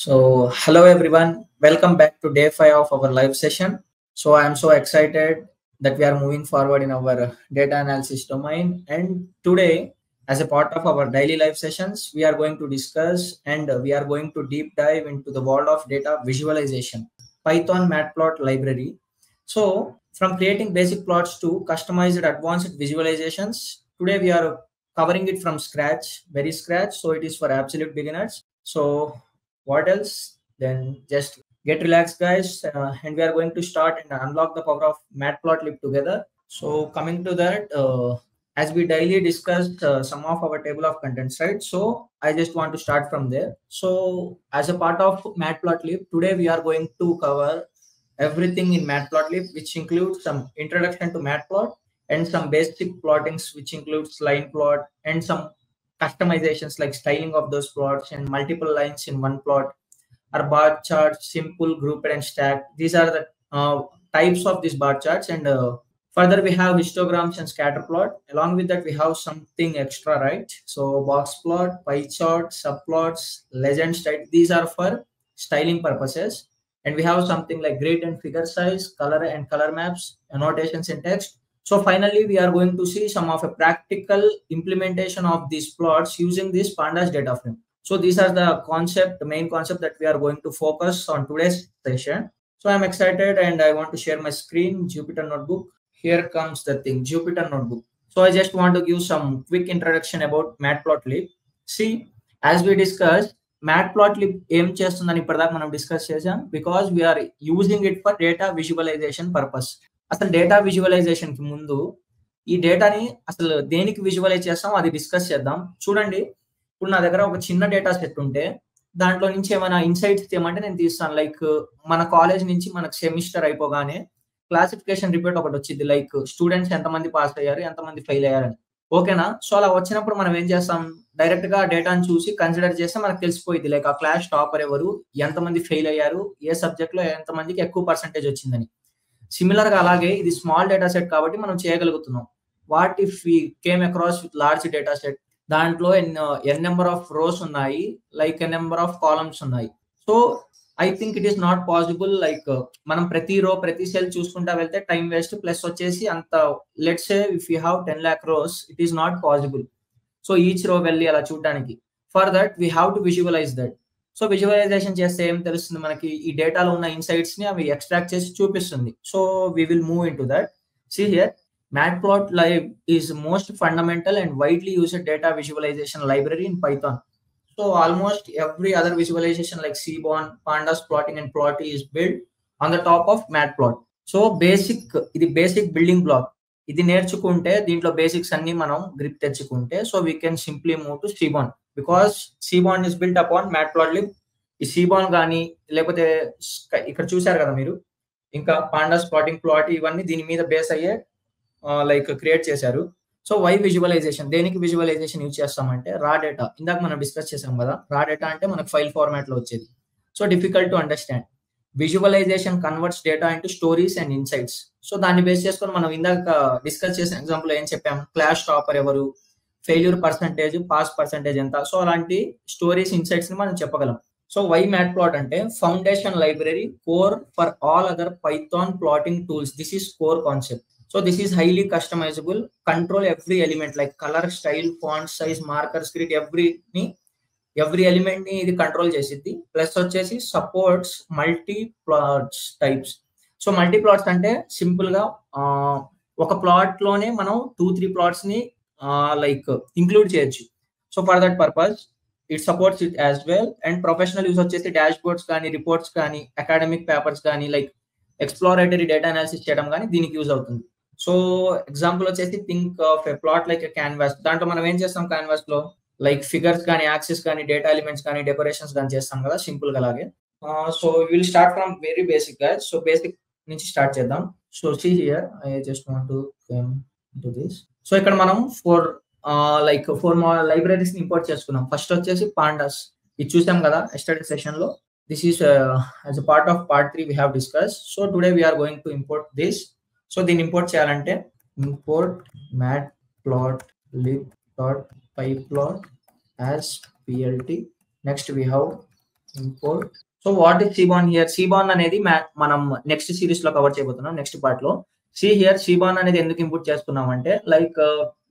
Hello everyone, welcome back to day 5 of our live session. I am so excited that we are moving forward in our data analysis domain. And today, as a part of our daily live sessions, we are going to discuss and we are going to deep dive into the world of data visualization, Python Matplot library. So, from creating basic plots to customized advanced visualizations, today we are covering it from scratch, very scratch. So, it is for absolute beginners. So, what else? Then just get relaxed, guys, and we are going to start and unlock the power of Matplotlib together. So coming to that, as we daily discussed some of our table of contents, right? So I just want to start from there. So as a part of Matplotlib, today we are going to cover everything in Matplotlib, which includes some introduction to Matplot and some basic plottings, which includes line plot and some customizations like styling of those plots and multiple lines in one plot or bar charts, simple, grouped and stacked. These are the types of these bar charts. And further, we have histograms and scatter plot. Along with that, we have something extra, right? So box plot, pie chart, subplots, legends, right? These are for styling purposes. And we have something like grid and figure size, color and color maps, annotations in text. So finally, we are going to see some of a practical implementation of these plots using this pandas data frame. So these are the main concept that we are going to focus on today's session. So I'm excited and I want to share my screen, Jupyter Notebook. Here comes the thing, Jupyter Notebook. So I just want to give some quick introduction about Matplotlib. See, as we discussed, Matplotlib ఏం చేస్తుందని ఇప్పటిదాకా మనం discuss చేసాం because we are using it for data visualisation purpose. అసలు data visualisation కి ముందు ఈ డేటాని అసలు దేనికి విజువలైజ్ చేస్తాం అది డిస్కస్ చేద్దాం. చూడండి, ఇప్పుడు నా దగ్గర ఒక చిన్న డేటా సెట్ ఉంటే దాంట్లో నుంచి ఏమైనా ఇన్సైట్స్ తీయమంటే నేను తీస్తాను. లైక్ మన కాలేజ్ నుంచి మనకు సెమిస్టర్ అయిపోగానే క్లాసిఫికేషన్ రిపోర్ట్ ఒకటి వచ్చింది, లైక్ స్టూడెంట్స్ ఎంతమంది పాస్ అయ్యారు, ఎంతమంది ఫెయిల్ అయ్యారని. ఓకేనా? సో అలా వచ్చినప్పుడు మనం ఏం చేస్తాం, డైరెక్ట్ గా డేటాను చూసి కన్సిడర్ చేస్తే మనకు తెలిసిపోయింది లైక్ ఆ క్లాస్ టాపర్ ఎవరు, ఎంతమంది ఫెయిల్ అయ్యారు, ఏ సబ్జెక్ట్ లో ఎంతమందికి ఎక్కువ పర్సెంటేజ్ వచ్చిందని. సిమిలర్ గా అలాగే ఇది స్మాల్ డేటా సెట్ కాబట్టి మనం చేయగలుగుతున్నాం. What if we came across with large data set, దాంట్లో ఎన్ నెంబర్ ఆఫ్ రోస్ ఉన్నాయి, like n number of columns ఉన్నాయి. So I think it is not possible. Like మనం ప్రతి రో ప్రతి సెల్ చూసుకుంటా వెళ్తే టైం వేస్ట్, ప్లస్ వచ్చేసి అంత let's say if you have 10 lakh rows, it is not possible. So each row వెళ్ళి అలా చూడడానికి, for that we have to visualise that. So visualisation చేస్తే ఏం తెలుస్తుంది మనకి, ఈ డేటాలో ఉన్న ఇన్సైట్స్ ని అవి ఎక్స్ట్రాక్ట్ చేసి చూపిస్తుంది. So we will move into that. See here, Matplotlib is most fundamental and widely used data visualization library in Python. So almost every other visualization like Seaborn, Pandas plotting and Plotly is built on the top of Matplot. So ఇది basic building black. ఇది నేర్చుకుంటే దీంట్లో basics అన్ని మనం grip తెచ్చుకుంటే so we can simply move to Seaborn because Seaborn is built upon Matplotlib. ఈ Seaborn కానీ లేకపోతే ఇక్కడ చూసారు కదా మీరు, ఇంకా Pandas plotting, Plotly ఇవన్నీ దీని మీద బేస్ అయ్యే లైక్ క్రియేట్ చేశారు. సో వై విజువలైజేషన్, దేనికి విజువలైజేషన్ యూజ్ చేస్తామంటే రా డేటా, ఇందాక మనం డిస్కస్ చేసాం కదా, రా డేటా అంటే మనకు ఫైల్ ఫార్మాట్ లో వచ్చేది. So difficult to understand. Visualisation converts data into stories and insights. So దాన్ని బేస్ చేసుకొని మనం ఇందాక డిస్కస్ చేసిన ఎగ్జాంపుల్ ఏం చెప్పాం, క్లాస్ టాపర్ ఎవరు, ఫెయిల్యూర్ పర్సంటేజ్, పాస్ పర్సంటేజ్ ఎంత. సో అలాంటి స్టోరీస్, ఇన్సైట్స్ ని మనం చెప్పగలం. సో వై మ్యాట్ప్లాట్ అంటే foundation library, core for all other Python plotting tools. This is core concept. So this is highly customizable, control every element like color, style, font size, markers, grid, every element ni ఇది control చేసిద్ది. Plus వచ్చేసి supports multi plots types. So multi plots అంటే simple గా ఒక plot లోనే మనం 2-3 plots ని like include చేయొచ్చు. So for that purpose it supports it as well. And professional use వచ్చేసి డాష్ బోర్డ్స్ కానీ, రిపోర్ట్స్ కానీ, అకాడమిక్ పేపర్స్ కానీ, లైక్ ఎక్స్ప్లోరేటరీ డేటా అనాలిసిస్ చేయడం కానీ దీనికి యూజ్ అవుతుంది. సో ఎగ్జాంపుల్ వచ్చేసి think of a plot like a canvas. దాంట్లో మనం ఏం చేస్తాం క్యాన్వాస్ లో, లైక్ ఫిగర్స్ కానీ, యాక్సిస్ కానీ, డేటా ఎలిమెంట్స్ కానీ, డెకరేషన్స్ కానీ చేస్తాం కదా సింపుల్ గా అలాగే. So will start from very basic గా. సో బేసిక్ నుంచి స్టార్ట్ చేద్దాం. So see here, I just want to come to this. So ఇక్కడ మనం ఫోర్ లైబ్రరీస్ ని ఇంపోర్ట్ చేసుకున్నాం. ఫస్ట్ వచ్చేసి పాండాస్, ఇది చూసాం కదా ఎస్టర్డే సెషన్ లో. This is as a part of part 3 we have discussed. So today we are going to import this. So దీన్ని ఇంపోర్ట్ చేయాలంటే import matplotlib.pyplot as plt. Next we have import. So what is Seaborn here? Seaborn అనేది మనం next series లో cover చేయబోతున్నాం next part లో. See here Seaborn అనేది ఎందుకు import చేసుకున్నాం అంటే లైక్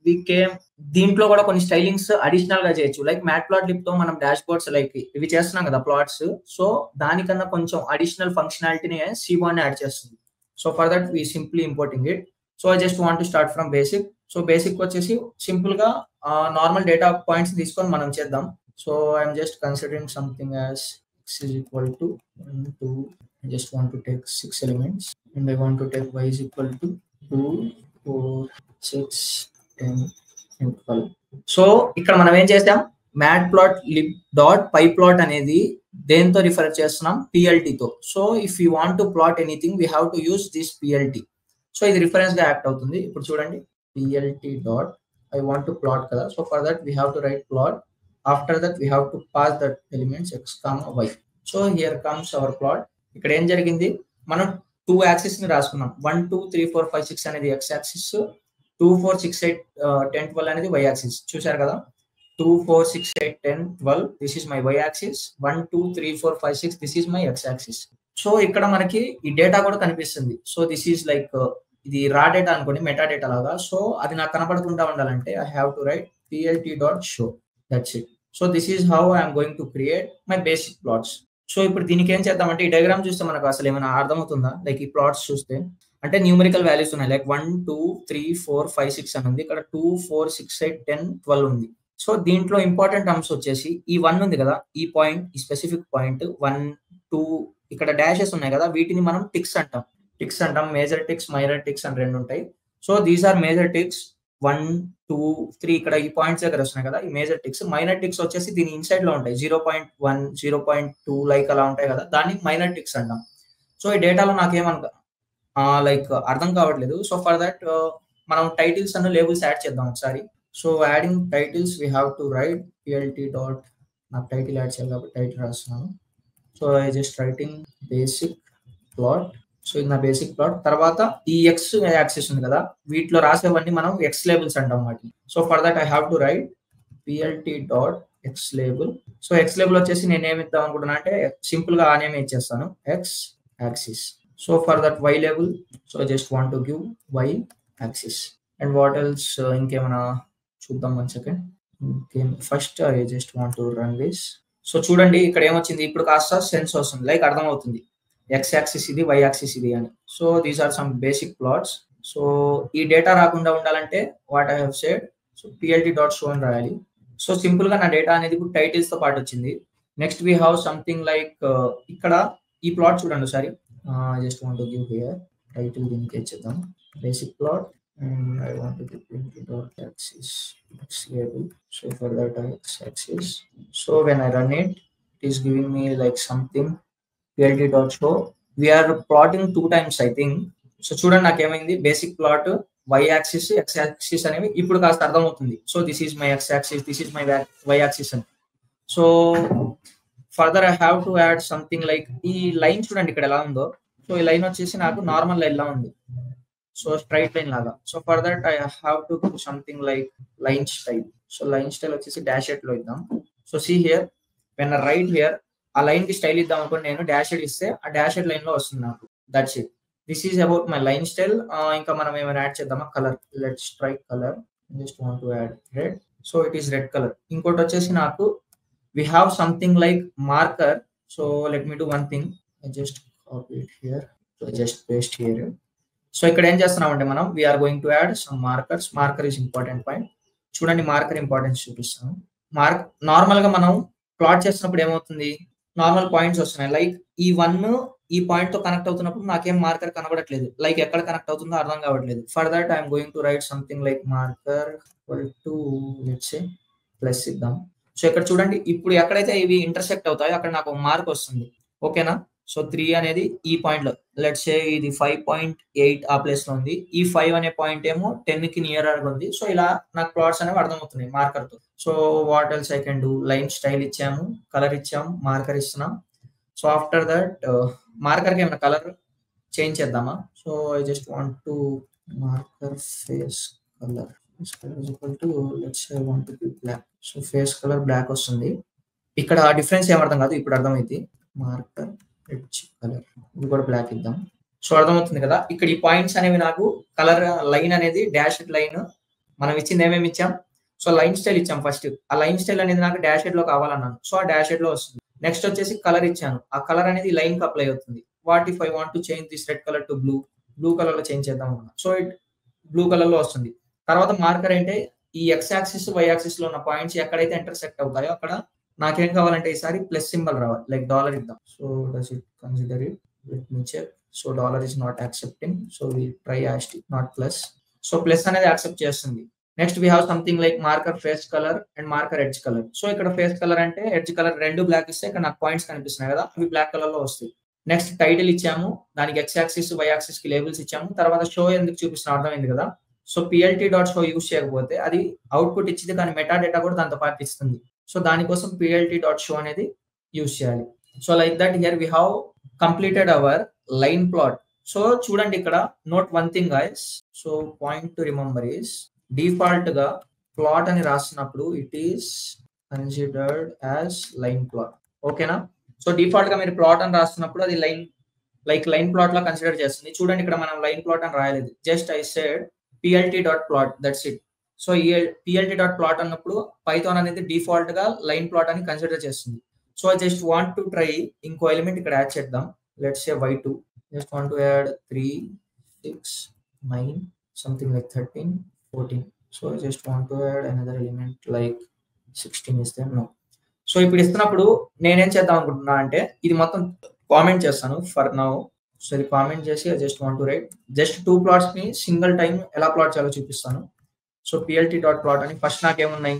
వి కేమ్ దీంట్లో కూడా కొన్ని స్టైలింగ్స్ అడిషనల్ గా చేయొచ్చు. లైక్ మ్యాట్ప్లాట్లిబ్ తో మనం డాష్ బోర్డ్స్ లైక్ ఇవి చేస్తున్నాం కదా ప్లాట్స్. సో దానికన్నా కొంచెం అడిషనల్ ఫంక్షనాలిటీని Seaborn యాడ్ చేస్తుంది. So for that we simply importing it. So I just want to start from basic. So basic వచ్చేసి సింపుల్ గా నార్మల్ డేటా పాయింట్స్ తీసుకొని మనం చేద్దాం. So I'm just considering something as x is equal to 1, 2. I just want to take 6 elements and I want to take y is equal to 2, 4, 6, 10 and 12. So ఇక్కడ మనం ఏం చేసాం matplotlib dot pyplot అనేది దేంతో refer చేస్తున్నాం PLT తో. So if you want to plot anything we have to use this PLT. So ఇది reference గా యాక్ట్ అవుతుంది. ఇప్పుడు చూడండి PLT dot I want to plot కదా. So for that we have to write plot. After that we have to pass the elements x comma y. So here comes our plot. ఇక్కడ ఏం జరిగింది మనం 2 axis ని రాసుకున్నాం. 1 2 3 4 5 6 అనేది x axis, 2 4 6 8 10 12 అనేది y axis. చూశారు కదా 2 4 6 8 10 12 this is my y axis, 1 2 3 4 5 6 this is my x axis. So ఇక్కడ మనకి ఈ డేటా కూడా కనిపిస్తుంది. సో దిస్ ఈస్ లైక్ ఇది రా డేటా అనుకోండి, మెటా డేటా లాగా. సో అది నాకు కనపడకుండా ఉండాలంటే I have to right plt.show. That's it. So this is how I'm going to create my basic plots. So ఇప్పుడు దీనికి ఏం చేద్దామంటే ఈ డయాగ్రామ్ చూస్తే మనకు అసలు ఏమైనా అర్థమవుతుందా? లైక్ ఈ ప్లాట్స్ చూస్తే అంటే న్యూమరికల్ వాల్యూస్ ఉన్నాయి. లైక్ 1 2 3 4 5 6 అని ఉంది. ఇక్కడ 2 4 6 8 10 12 ఉంది. సో దీంట్లో ఇంపార్టెంట్ టర్మ్స్ వచ్చేసి ఈ 1 ఉంది కదా, ఈ పాయింట్, ఈ స్పెసిఫిక్ పాయింట్ 1 2 ఇక్కడ డాషెస్ ఉన్నాయి కదా, వీటిని మనం టిక్స్ అంటాం. మేజర్ టిక్స్, మైనర్ టిక్స్ అని రెండు ఉంటాయి. So these are major ticks. 1 2 3 ఇక్కడ ఈ పాయింట్స్ దగ్గర వస్తున్నాయి కదా, ఈ మేజర్ టిక్స్. మైనర్ టిక్స్ వచ్చేసి దీని ఇన్సైడ్ లో ఉంటాయి. 0.1 0.2 లైక్ అలా ఉంటాయి కదా, దాన్ని మైనర్ టిక్స్ అంటాం. సో ఈ డేటాలో నాకేమనుకో లైక్ అర్థం కావట్లేదు. సో ఫర్ దట్ మనం టైటిల్స్ అన్న లేబుల్స్ యాడ్ చేద్దాం ఒకసారి. So adding titles we have to right plt dot, నాకు టైటిల్ యాడ్ చేయాలి కాబట్టి టైటిల్ రాస్తున్నాను. So I just writing basic plot. So ఇది నా బేసిక్ ప్లాట్. తర్వాత ఈ ఎక్స్ యాక్సిస్ ఉంది కదా, వీటిలో రాసేవన్నీ మనం ఎక్స్ లేబుల్స్ అంటాం వాటిని. So for that I have to right plt dot X label. So X label వచ్చేసి నేను ఏమి ఇద్దాం అనుకుంటున్నా అంటే సింపుల్ గా ఆ నేమ్ ఇచ్చేస్తాను, x axis. So for that y label, so just want to give y axis. And what else ఇంకేమైనా చూద్దాం. 1 second. First I just want to run this. So చూడండి ఇక్కడ ఏమొచ్చింది, ఇప్పుడు కాస్త సెన్స్ వస్తుంది, లైక్ అర్థం అవుతుంది ఎక్స్ యాక్సిస్ ఇది, వై యాక్సిస్ ఇది అని. So these are some basic plots. So ఈ డేటా రాకుండా ఉండాలంటే what I have said, so plt dot show అని రాయాలి. సో సింపుల్ గా నా డేటా అనేది ఇప్పుడు టైటిల్స్ తో పాటు వచ్చింది. Next we have something like ఇక్కడ ఈ ప్లాట్ చూడండి ఒకసారి. Just want to give here title, దీనికి ఇచ్చేద్దాం basic plot. And I want to give plt dot axis x label. So for that x axis. So when I run it, it is giving me like something plt dot show. We are plotting 2 times I think. So చూడండి నాకేమైంది, basic plot, y axis, x axis అనేవి ఇప్పుడు కాస్త అర్థమవుతుంది. So this is my x axis, this is my y axis అని. So further I have to add something like ఈ line చూడండి ఇక్కడ ఎలా ఉందో. సో ఈ లైన్ వచ్చేసి నాకు నార్మల్ లైన్ లా ఉంది, సో స్ట్రైట్ లైన్ లాగా. So for that I have to give something like line style. So line style వచ్చేసి డాష్ ఎట్ లో ఇద్దాం. So see here when I write here, ఆ లైన్ కి స్టైల్ ఇద్దాం అనుకోండి, నేను డాష్ ఎడ్ ఇస్తే ఆ డాష్ ఎడ్ లైన్ లో వస్తుంది నాకు. That's it. This is about my line style. ఇంకా మనం ఏమైనా యాడ్ చేద్దామా? Colour, let's try colour. Just want to add red. So it is red colour. ఇంకోటి వచ్చేసి నాకు we have something like marker. So let me do one thing. I just copy it here. So just paste here. So ఇక్కడ ఏం చేస్తున్నామంటే మనం we're going to add some markers. Marker is important point. చూడండి marker importance చూపిస్తాను. Normal గా మనం plot చేస్తున్నప్పుడు ఏమవుతుంది, నార్మల్ పాయింట్స్ వస్తున్నాయి. లైక్ ఈ 1 ఈ పాయింట్ తో కనెక్ట్ అవుతున్నప్పుడు నాకేం మార్కర్ కనబడట్లేదు, లైక్ ఎక్కడ కనెక్ట్ అవుతుందో అర్థం కావట్లేదు. For that I'm going to write something like marker equal to let's say plus ఇద్దాం. సో ఇక్కడ చూడండి ఇప్పుడు ఎక్కడైతే ఇవి ఇంటర్సెక్ట్ అవుతాయో అక్కడ నాకు మార్క్ వస్తుంది. ఓకేనా? సో 3 అనేది ఈ పాయింట్ లో, లెట్స్ సే ఇది 5.8 ఆ ప్లేస్ లో ఉంది. ఈ 5 అనే పాయింట్ ఏమో 10 కి నియర్ గా ఉంది. సో ఇలా నాకు ప్లాట్స్ అనేవి అర్థమవుతున్నాయి మార్కర్ తో. So what else I can do, line style ఇచ్చాము, కలర్ ఇచ్చాము, మార్కర్ ఇస్తున్నాం. సో ఆఫ్టర్ దట్ మార్కర్ కి ఏమైనా కలర్ చేంజ్ చేద్దామా? So I just want to marker face colour is equal to, let's say I want to give black. So face color black వస్తుంది. ఇక్కడ difference ఏమర్థం కాదు, ఇప్పుడు అర్థమైంది. మార్కర్ ఎడ్జ్ కలర్ ఇది కూడా బ్లాక్ ఇద్దాం. సో అర్థమవుతుంది కదా. ఇక్కడ ఈ పాయింట్స్ అనేవి నాకు కలర్ లైన్ అనేది డాష్డ్ లైన్ మనం ఇచ్చింది ఏమేమి ఇచ్చాం. సో లైన్ స్టైల్ ఇచ్చాం ఫస్ట్. ఆ లైన్ స్టైల్ అనేది నాకు డాషెడ్ లో కావాలన్నాను. సో ఆ డాషెడ్ లో వస్తుంది. నెక్స్ట్ వచ్చేసి కలర్ ఇచ్చాను. ఆ కలర్ అనేది లైన్ కి అప్లై అవుతుంది. What if I want to change this red colour to blue colour లో చేంజ్ చేద్దాం అనుకున్నా. సో ఇట్ బ్లూ కలర్ లో వస్తుంది. తర్వాత మార్కర్ అంటే ఈ ఎక్స్ యాక్సిస్ వై యాక్సిస్ లో ఉన్న పాయింట్స్ ఎక్కడైతే ఇంటర్సెక్ట్ అవుతాయో అక్కడ నాకేం కావాలంటే ఈసారి ప్లస్ సింబల్ రావాలి. లైక్ డాలర్ ఇద్దాం. So does it consider it, let me check. So dollar is not accepting. So we try asterisk not plus. So plus అనేది యాక్సెప్ట్ చేస్తుంది. Next we have something like marker face colour and marker edge colour. So ఇక్కడ face colour అంటే edge colour రెండు black ఇస్తే ఇక్కడ నాకు points కనిపిస్తున్నాయి కదా, అవి బ్లాక్ కలర్ లో వస్తాయి. నెక్స్ట్ టైటిల్ ఇచ్చాము, దానికి ఎక్స్ యాక్సిస్ వై యాక్సిస్ కి లేబుల్స్ ఇచ్చాము. తర్వాత షో ఎందుకు చూపిస్తున్నా అర్థమైంది కదా. So PLT dot show use చేయకపోతే అది అవుట్పుట్ ఇచ్చింది, కానీ మెటా డేటా కూడా దాంతో పాటు ఇస్తుంది. సో దానికోసం పిఎల్టీ డాట్ షో అనేది యూస్ చేయాలి. So like that here we have completed our line plot. So చూడండి ఇక్కడ note one thing guys. So point to remember is default గా ప్లాట్ అని రాసినప్పుడు it is considered as line plot. ఓకేనా. So default గా మీరు plot అని రాస్తున్నప్పుడు అది లైన్ ప్లాట్ లా కన్సిడర్ చేస్తుంది. చూడండి ఇక్కడ మనం లైన్ ప్లాట్ అని రాయలేదు, just I said PLT dot plot, that's it. So ఈ పిఎల్టీ డాట్ ప్లాట్ అన్నప్పుడు పైథాన్ అనేది డిఫాల్ట్ గా లైన్ ప్లాట్ అని కన్సిడర్ చేస్తుంది. So I just want to try ఇంకో ఎలిమెంట్ ఇక్కడ యాడ్ చేద్దాం. Let's say y2. Just want to add 3, 6, 9, something like 13, 14. So I just want to add another element like 16 is there. No. So ఇప్పుడు ఇస్తున్నప్పుడు నేనేం చేద్దాం అనుకుంటున్నా అంటే ఇది మొత్తం కామెంట్ చేస్తాను ఫర్ నౌ. సో ఇది కామెంట్ చేసి I just want to write just 2 plots ని సింగిల్ టైం ఎలా ప్లాట్ చేయాలో చూపిస్తాను. సో పిఎల్టీ డాట్ ప్లాట్ అని ఫస్ట్ నాకేమున్నాయి,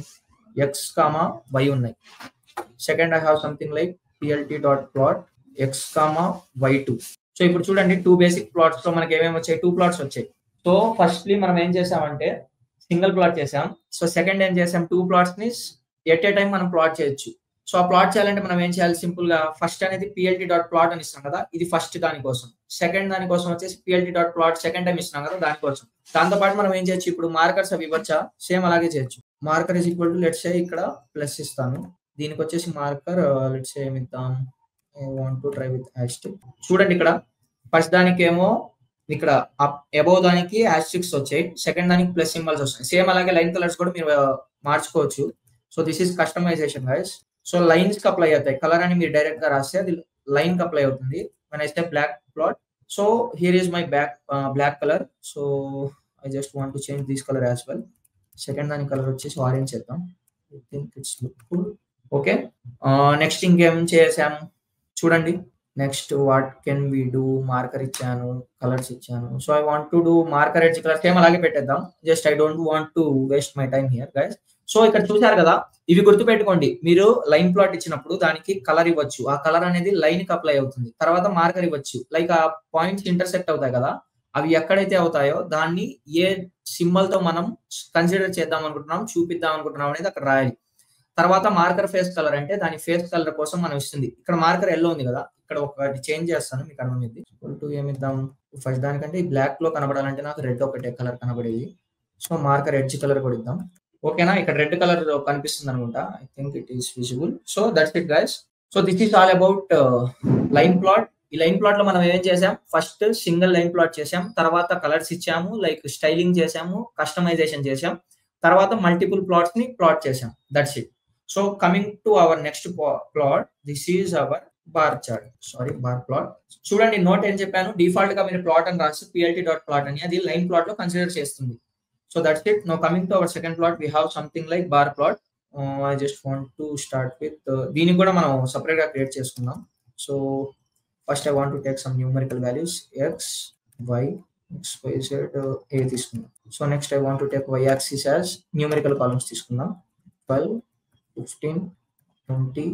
ఎక్స్ కామా వై ఉన్నాయి. Second I have something like PLT dot plot x comma y two. So ఇప్పుడు చూడండి 2 బేసిక్ ప్లాట్స్ లో మనకి ఏమేమి వచ్చాయి, 2 ప్లాట్స్ వచ్చాయి. సో ఫస్ట్లీ మనం ఏం చేసామంటే సింగిల్ ప్లాట్ చేసాం. సో సెకండ్ ఏం చేసాం, 2 ప్లాట్స్ ని ఎట్ ఏ టైం మనం ప్లాట్ చేయొచ్చు. సో ఆ ప్లాట్ చేయాలంటే మనం ఏం చేయాలి, సింపుల్ గా ఫస్ట్ అనేది పిఎల్టీ డాట్ ప్లాట్ అని ఇస్తాం కదా, ఇది ఫస్ట్ దానికోసం. సెకండ్ దానికోసం వచ్చేసి PLT dot plot second time ఇస్తున్నాం కదా దానికోసం. దాంతో పాటు మనం ఏం చేయొచ్చు, ఇప్పుడు మార్కర్స్ అవి ఇవ్వచ్చా, సేమ్ అలాగే చేయొచ్చు. Marker is equal to let's say ఇక్కడ ప్లస్ ఇస్తాను, దీనికి వచ్చేసి మార్కర్ లెట్స్ సే ఏమి ఇద్దాం, I want to try with hashtag. చూడండి ఇక్కడ ఫస్ట్ దానికి ఏమో ఇక్కడ అబౌవ్ దానికి హ్యాష్ట్రిక్స్ వచ్చాయి, సెకండ్ దానికి ప్లస్ సింబల్స్ వస్తాయి. సేమ్ అలాగే లైన్ కలర్స్ కూడా మీరు మార్చుకోవచ్చు. So this is customisation guys. So lines కి అప్లై అవుతాయి, కలర్ అని మీరు డైరెక్ట్ గా రాస్తే అది లైన్ కి అప్లై అవుతుంది. when I say black plot, so here is my black color. So I just want to change this color as well. Second దాని కలర్ వచ్చేసి ఆరెంజ్ చేద్దాం. I think it's look cool. Okay, next ఇంకేం చేసాం చూడండి. Next what can we do, marker ఇచ్చాను, colours ఇచ్చాను. So I want to do marker edge colour same అలాగే పెట్టేద్దాం. Just I don't want to waste my time here guys. So ఇక్కడ చూసారు కదా, ఇవి గుర్తుపెట్టుకోండి. మీరు లైన్ ప్లాట్ ఇచ్చినప్పుడు దానికి కలర్ ఇవ్వచ్చు, ఆ కలర్ అనేది లైన్ కి అప్లై అవుతుంది. తర్వాత మార్కర్ ఇవ్వచ్చు, లైక్ ఆ పాయింట్స్ ఇంటర్సెక్ట్ అవుతాయి కదా, అవి ఎక్కడైతే అవుతాయో దాన్ని ఏ సింబల్ తో మనం కన్సిడర్ చేద్దాం అనుకుంటున్నాం, చూపిద్దాం అనుకుంటున్నాం అనేది అక్కడ రాయాలి. తర్వాత మార్కర్ ఫేస్ కలర్ అంటే దాని ఫేస్ కలర్ కోసం మనం ఇస్తుంది. ఇక్కడ మార్కర్ ఎల్లో ఉంది కదా, ఇక్కడ ఒకటి చేంజ్ చేస్తాను మీకు అర్థమైంది. ఏమిద్దాం, ఫస్ట్ దానికంటే ఈ బ్లాక్ లో కనబడాలంటే నాకు రెడ్ ఒకటే కలర్ కనబడేది. సో మార్కర్ ఎడ్జ్ కలర్ కూడా ఇద్దాం. ఓకేనా, ఇక్కడ రెడ్ కలర్ కనిపిస్తుంది అనుకుంటా, I think it is visible. So that's it guys. So this is all about line plot. ఈ లైన్ ప్లాట్ లో మనం ఏం చేసాం, ఫస్ట్ సింగిల్ లైన్ ప్లాట్ చేసాం, తర్వాత కలర్స్ ఇచ్చాము, లైక్ స్టైలింగ్ చేసాము, కస్టమైజేషన్ చేసాం, తర్వాత మల్టిపుల్ ప్లాట్స్ ని ప్లాట్ చేసాం. That's it. So coming to our next plot, this is our bar chart, sorry bar plot. చూడండి నోట్ ఏం చెప్పాను, డిఫాల్ట్ గా మీరు ప్లాట్ అని రాసి పిఎల్టీ డాట్ ప్లాట్ అని అది లైన్ ప్లాట్ లో కన్సిడర్ చేస్తుంది. So that's it. Now coming to our second plot, we have something like bar plot. I just want to start with దీని కూడా మనం separate గా క్రియేట్ చేసుకుందాం. So first I want to take some numerical values x, y, x, y, z, a తీసుకుందాం. So next I want to take y axis as numerical columns తీసుకుందాం. 12, 15, 20,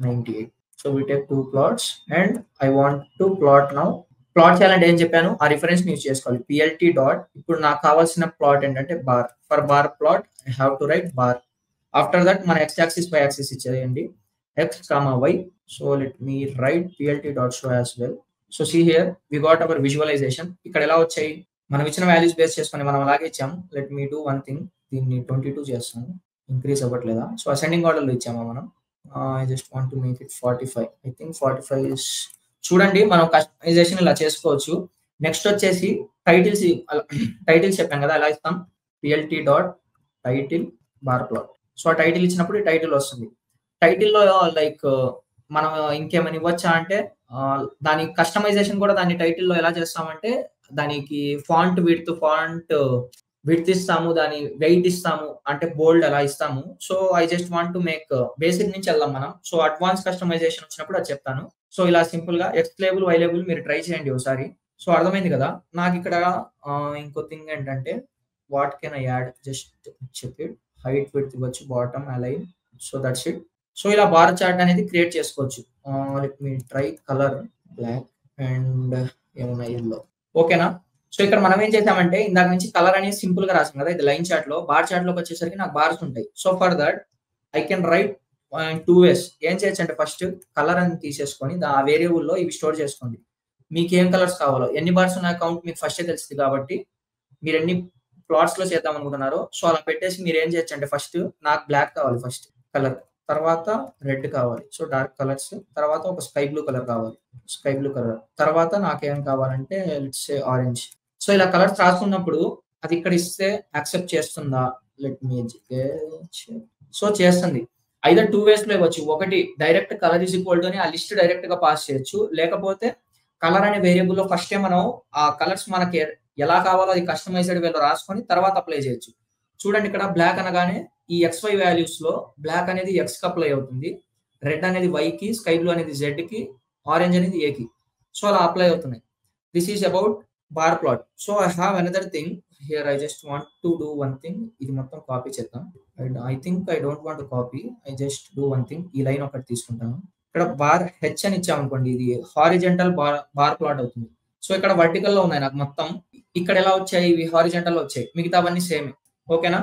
98. So we take 2 plots and I want to plot now. Plot చేయాలంటే ఏం చెప్పాను, ఆ reference use చేసుకోవాలి, PLT dot. ఇప్పుడు నాకు కావాల్సిన ప్లాట్ ఏంటంటే bar. For bar plot I have to write bar. After that మన ఎక్స్ యాక్సిస్ వై యాక్సిస్ ఇచ్చేయండి, x comma y. So let me write PLT dot show as well. So see here we got our visualisation. ఇక్కడ ఎలా వచ్చాయి, మనం ఇచ్చిన values base చేసుకొని మనం అలాగే ఇచ్చాము. Let me do one thing, దీన్ని 22 చేస్తాను, ఇంక్రీజ్ అవ్వట్లేదా. సో అసెండింగ్ ఆర్డర్ లో ఇచ్చామా మనం, I just want to make it 45. I think 45 is చూడండి మనం కస్టమైజేషన్ ఇలా చేసుకోవచ్చు. నెక్స్ట్ వచ్చేసి టైటిల్స్ టైటిల్స్ చెప్పాం కదా ఎలా ఇస్తాం PLT dot title bar plot. So ఆ టైటిల్ ఇచ్చినప్పుడు టైటిల్ వస్తుంది. టైటిల్లో లైక్ మనం ఇంకేమైనా ఇవ్వచ్చా అంటే దాని కస్టమైజేషన్ కూడా దాని టైటిల్లో ఎలా చేస్తామంటే దానికి ఫాంట్ విడ్త్ ఇస్తాము, దాని వెయిట్ ఇస్తాము, అంటే బోల్డ్ అలా ఇస్తాము. So I just want to make basic నుంచి వెళ్దాం మనం. సో అడ్వాన్స్ కస్టమైజేషన్ వచ్చినప్పుడు అది చెప్తాను. సో ఇలా సింపుల్ గా ఎక్స్ లేబుల్ వై లేబుల్ మీరు ట్రై చేయండి ఒకసారి. సో అర్థమైంది కదా. నాకు ఇక్కడ ఇంకో థింగ్ ఏంటంటే what can I add, just check it. Height width ఇవ్వచ్చు, bottom align. So that's it. So ఇలా బార్ చార్ట్ అనేది క్రియేట్ చేసుకోవచ్చు. Let me try colour black and ఏమన్నా ఎల్లో. ఓకేనా. సో ఇక్కడ మనం ఏం చేసామంటే ఇందాక నుంచి కలర్ అనేది సింపుల్ గా రాసాం కదా, ఇది లైన్ చార్ట్ లో. బార్ చార్ట్ లోకి వచ్చేసరికి నాకు బార్స్ ఉంటాయి. So for that I can write 2 ways. ఏం చేయొచ్చు అంటే ఫస్ట్ కలర్ అని తీసేసుకొని ఆ వేరియబుల్ లో ఇవి స్టోర్ చేసుకోండి. మీకు ఏం కలర్స్ కావాలో, ఎన్ని బార్స్ ఉన్న అకౌంట్ మీకు ఫస్టే తెలుస్తుంది కాబట్టి మీరు ఎన్ని ప్లాట్స్ లో చేద్దాం అనుకుంటున్నారో సో అలా పెట్టేసి మీరు ఏం చేయొచ్చు అంటే ఫస్ట్ నాకు బ్లాక్ కావాలి ఫస్ట్ కలర్, తర్వాత రెడ్ కావాలి, సో డార్క్ కలర్స్, తర్వాత ఒక స్కై బ్లూ కలర్ కావాలి, స్కై బ్లూ కలర్, తర్వాత నాకేం కావాలంటే లెట్స్ సే ఆరెంజ్. సో ఇలా కలర్స్ రాసుకున్నప్పుడు అది ఇక్కడ ఇస్తే యాక్సెప్ట్ చేస్తుందా, లెట్ మీ సో చేస్తుంది. ఐదర్ 2 ways లో ఇవ్వచ్చు. ఒకటి direct colour is equal to అని ఆ లిస్ట్ డైరెక్ట్ గా పాస్ చేయొచ్చు, లేకపోతే కలర్ అనే వేరియబుల్ లో ఫస్టే మనం ఆ కలర్స్ మనకి ఎలా కావాలో అది కస్టమైజ్డ్ వేలో రాసుకొని తర్వాత అప్లై చేయొచ్చు. చూడండి ఇక్కడ బ్లాక్ అనగానే ఈ XY వాల్యూస్ లో బ్లాక్ అనేది X కి అప్లై అవుతుంది, రెడ్ అనేది Y కి, స్కై బ్లూ అనేది Z కి, ఆరెంజ్ అనేది A కి. సో అలా అప్లై అవుతున్నాయి. This is about bar plot. So I have another thing here. I just want to do one thing. ఇది మొత్తం కాపీ చేద్దాం. I think I don't want copy, I just do one thing. ఈ line ఒకటి తీసుకుంటాను. ఇక్కడ bar H అని ఇచ్చామనుకోండి, ఇది horizontal bar plot అవుతుంది. సో ఇక్కడ వర్టికల్ లో ఉన్నాయి నాకు మొత్తం. ఇక్కడ ఎలా వచ్చాయి, ఇవి హారిజెంటల్ లో వచ్చాయి, మిగతావన్నీ సేమ్. ఓకేనా.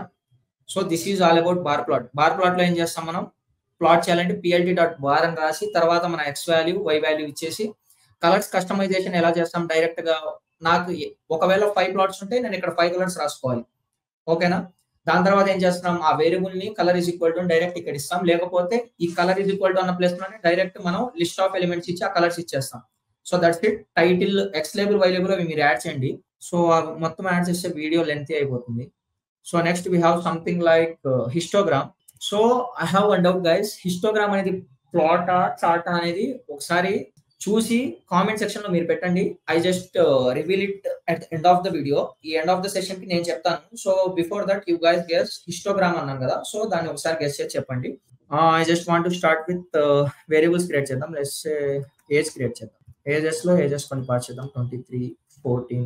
So this is all about bar plot. Bar plot లో ఏం చేస్తాం మనం, ప్లాట్ చేయాలంటే పిఎల్టీ డాట్ బార్ అని రాసి తర్వాత మన ఎక్స్ వాల్యూ వై వాల్యూ ఇచ్చేసి కలర్స్ కస్టమైజేషన్ ఎలా చేస్తాం డైరెక్ట్ గా. నాకు ఒకవేళ 5 ప్లాట్స్ ఉంటే నేను ఇక్కడ 5 కలర్స్ రాసుకోవాలి. ఓకేనా. దాని తర్వాత ఏం చేస్తున్నాం, ఆ వేరియబుల్ ని colour is equal to direct ఇక్కడ ఇస్తాం, లేకపోతే ఈ కలర్ ఈజ్ ఈక్వల్ టు అన్న ప్లేస్ లోనే డైరెక్ట్ మనం లిస్ట్ ఆఫ్ ఎలిమెంట్స్ ఇచ్చి ఆ కలర్స్ ఇచ్చేస్తాం. So that's it. Title x label y label అవి మీరు యాడ్ చేయండి. సో మొత్తం యాడ్ చేస్తే వీడియో లెంత్ అయిపోతుంది. So next we have something like histogram. So I have one doubt guys, histogram అనేది ప్లాట్ చార్ట్ అనేది ఒకసారి చూసి కామెంట్ సెక్షన్ లో మీరు పెట్టండి. I just reveal it at end of the video. ఈ ఎండ్ ఆఫ్ ద సెషన్ కి నేను చెప్తాను. So before that you guys guess histogram అన్నాను కదా, సో దాన్ని ఒకసారి గెస్ చేసి చెప్పండి. I just want to start with variables create చేద్దాం. లెట్స్ ఏజ్ క్రియేట్ చేద్దాం. ఏజెస్ లో ఏజెస్ కొన్ని పాస్ చేద్దాం. 23, 14,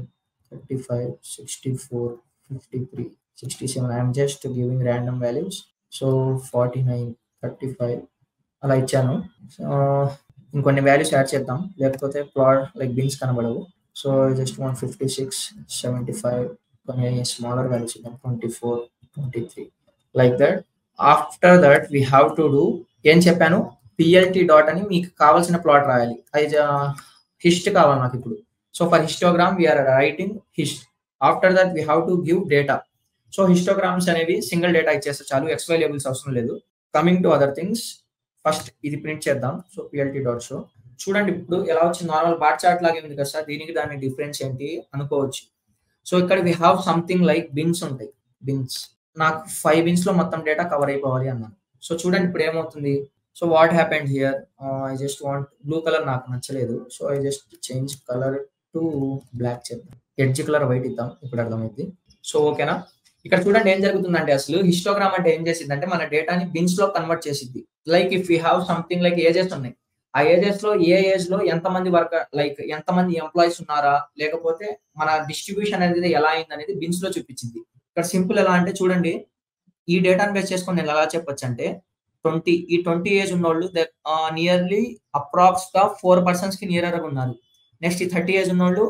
35, 64, 53, 67. I'm just giving random values. So 49, 35 అలా ఇచ్చాను. ఇంకొన్ని వాల్యూస్ యాడ్ చేద్దాం, లేకపోతే ప్లాట్ లైక్ బిన్స్ కనబడవు. సో జస్ట్ 156, 75, కొన్ని స్మాలర్ వాల్యూస్ ఇద్దాం. 24, 23 like that. After that we have to do, ఏం చెప్పాను, పిఎల్టీ డాట్ అని మీకు కావాల్సిన ప్లాట్ రాయాలి. అది హిస్ట్ కావాలి నాకు ఇప్పుడు. So for histogram we're writing hist. After that we have to give data. So histograms అనేవి సింగిల్ డేటా ఇచ్చేస్తే చాలు, ఎక్స్వై లేబుల్స్ అవసరం లేదు. Coming to other things, first ఇది ప్రింట్ చేద్దాం. So PLT dot show. చూడండి ఇప్పుడు ఎలా వచ్చింది, నార్మల్ బార్ చార్ట్ లాగే ఉంది కదా సార్, దీనికి దాని డిఫరెన్స్ ఏంటి అనుకోవచ్చు. సో ఇక్కడ we have something like bins ఉంటాయి. బిన్స్ నాకు 5 బిన్స్ లో మొత్తం డేటా కవర్ అయిపోవాలి అన్నాను. సో చూడండి ఇప్పుడు ఏమవుతుంది. So what happened here, I just want blue colour, నాకు నచ్చలేదు. So I just change colour to black చేద్దాం. ఎడ్జ్ కలర్ వైట్ ఇద్దాం, ఇప్పుడు అర్థమైంది. సో ఓకేనా. ఇక్కడ చూడండి ఏం జరుగుతుందంటే అసలు హిస్టోగ్రామ్ అంటే ఏం చేసిందంటే మన డేటాని బిన్స్ లో కన్వర్ట్ చేసిద్ది. Like if you have something like ages ఉన్నాయి, ఆ ఏజెస్ లో ఏ ఏజ్ లో ఎంతమంది లైక్ ఎంతమంది ఎంప్లాయీస్ ఉన్నారా, లేకపోతే మన డిస్ట్రిబ్యూషన్ అనేది ఎలా అయింది అనేది బిన్స్ లో చూపించింది. ఇక్కడ సింపుల్ ఎలా అంటే చూడండి, ఈ డేటాను బేస్ చేసుకొని నేను ఎలా చెప్పొచ్చు అంటే 20 ఏజ్ ఉన్న వాళ్ళు నియర్లీ అప్రాక్స్ గా 4 persons కి నియరర్ గా ఉన్నారు. నెక్స్ట్ ఈ 30 ఏజ్ ఉన్న వాళ్ళు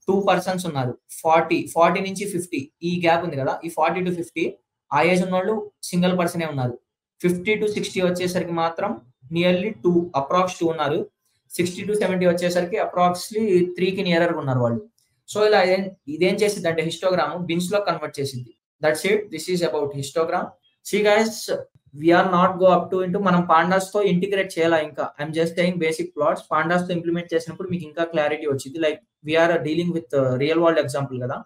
2 persons ఉన్నారు. 40 నుంచి 50 ఈ గ్యాప్ ఉంది కదా, ఈ 40 to 50 ఆ ఏజ్ ఉన్న వాళ్ళు సింగిల్ పర్సనే ఉన్నారు. 50 to 60 వచ్చేసరికి మాత్రం నియర్లీ 2 అప్రాక్స్ 2 ఉన్నారు. 60 to 70 వచ్చేసరికి అప్రాక్స్లీ 3 కి నియరర్ ఉన్నారు వాళ్ళు. సో ఇలా ఇదేం చేసిద్ది అంటే హిస్టోగ్రామ్ బిన్స్ లో కన్వర్ట్ చేసిద్ది. That's it. This is about histogram. See guys, we are not go up to into మనం pandas తో ఇంటిగ్రేట్ చేయాలా ఇంకా. I'm just saying basic plots pandas తో ఇంప్లిమెంట్ చేసినప్పుడు మీకు ఇంకా క్లారిటీ వచ్చింది. Like we're dealing with real world example కదా,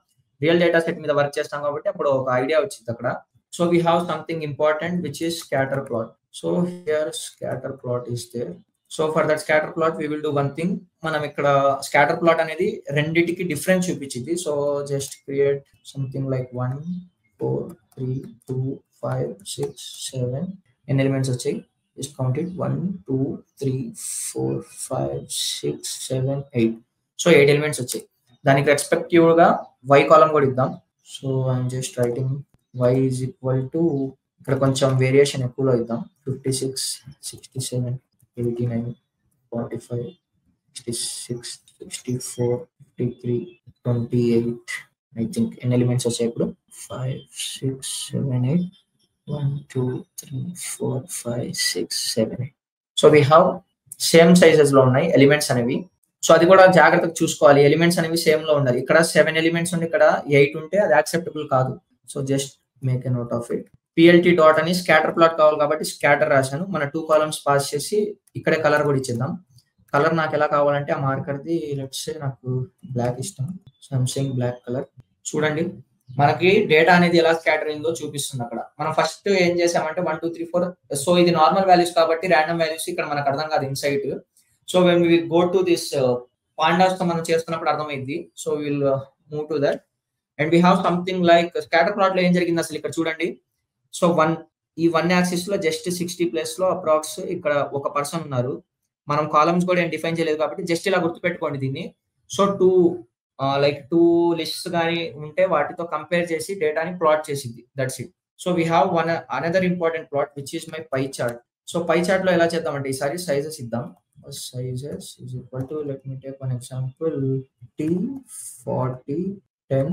రియల్ డేటా సెట్ మీద వర్క్ చేస్తాం కాబట్టి అప్పుడు ఒక ఐడియా వచ్చింది అక్కడ. So we have something important which is scatter plot. So here scatter plot is there. So for that scatter plot we will do one thing. మనం ఇక్కడ స్కాటర్ ప్లాట్ అనేది రెండిటికి డిఫరెన్స్ చూపించింది. So just create something like 1 4 3 2 5 6 7 ఎన్ని elements వచ్చాయి just count it 1 2 3 4 5 6 7 8. So 8 elements వచ్చాయి. దానికి respective గా y కాలం కూడా ఇద్దాం. So I'm just writing y is equal to ఇక్కడ కొంచెం వేరియేషన్ ఎక్కువలో ఇద్దాం. 56 67 89 45 66 64 53 28 ఐ థింక్ ఎన్ని ఎలిమెంట్స్ వచ్చాయి ఇప్పుడు 5 6 7 8 1 2 3 4 5 6 7 8. So we have same sizes లో ఉన్నాయి ఎలిమెంట్స్ అనేవి. సో అది కూడా జాగ్రత్తగా చూసుకోవాలి, ఎలిమెంట్స్ అనేవి సేమ్ లో ఉండాలి. ఇక్కడ 7 ఎలిమెంట్స్ ఉండి ఇక్కడ 8 ఉంటే అది యాక్సెప్టబుల్ కాదు. So just make a note of it. PLT dot అని స్కాటర్ ప్లాట్ కావాలి కాబట్టి స్కాటర్ రాశాను. మన 2 కాలమ్స్ పాస్ చేసి ఇక్కడే కలర్ కూడా ఇచ్చేద్దాం. కలర్ నాకు ఎలా కావాలంటే ఆ మార్కర్ది లెట్స్ సే నాకు బ్లాక్ ఇష్టం. So I'm saying black colour. చూడండి మనకి డేటా అనేది ఎలా స్కాటర్ అయిందో చూపిస్తుంది అక్కడ. మనం ఫస్ట్ ఏం చేసామంటే 1 2 3 4. సో ఇది నార్మల్ వాల్యూస్ కాబట్టి ర్యాండమ్ వాల్యూస్ ఇక్కడ మనకు అర్థం కాదు insight. So when we go to this pandas తో మనం చేస్తున్నప్పుడు అర్థమైంది. So we'll move to that and we have something like scatter plot లో ఏం జరిగింది అసలు ఇక్కడ చూడండి. సో ఈ 1 యాక్సిస్ లో జస్ట్ 60 ప్లేస్ లో అప్రాక్స్ ఇక్కడ ఒక పర్సన్ ఉన్నారు. మనం కాలమ్స్ కూడా ఏం డిఫైన్ చేయలేదు కాబట్టి జస్ట్ ఇలా గుర్తుపెట్టుకోండి దీన్ని. సో 2 లిస్ట్స్ కానీ ఉంటే వాటితో కంపేర్ చేసి డేటాని ప్లాట్ చేసింది. That's it. So we have another important plot which is my pie chart. So pie chart లో ఎలా చేద్దామంటే ఈసారి సైజెస్ ఇద్దాం. Sizes is equal to let me take one example 40 10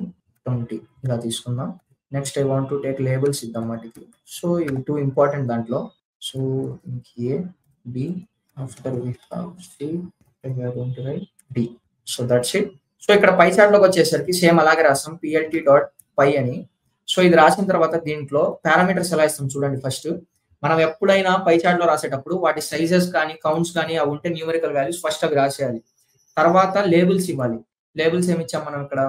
20 ఇలా తీసుకుందాం. Next I want to take labels ఇద్దాం వాటికి. So ఇవి 2 ఇంపార్టెంట్ దాంట్లో. So A B after we have C we are going to write d. So that's it. So ఇక్కడ pie chart లోకి వచ్చేసరికి same అలాగే రాస్తాం పిఎల్టీ డాట్ పై అని. సో ఇది రాసిన తర్వాత దీంట్లో పారామీటర్స్ ఎలా ఇస్తాం చూడండి. ఫస్ట్ మనం ఎప్పుడైనా పై చార్ట్ లో రాసేటప్పుడు వాటి సైజెస్ కానీ కౌంట్స్ కానీ అవి ఉంటే న్యూమరికల్ వాల్యూస్ ఫస్ట్ అవి రాసేయాలి. తర్వాత లేబుల్స్ ఇవ్వాలి. లేబుల్స్ ఏమి ఇచ్చాం మనం ఇక్కడ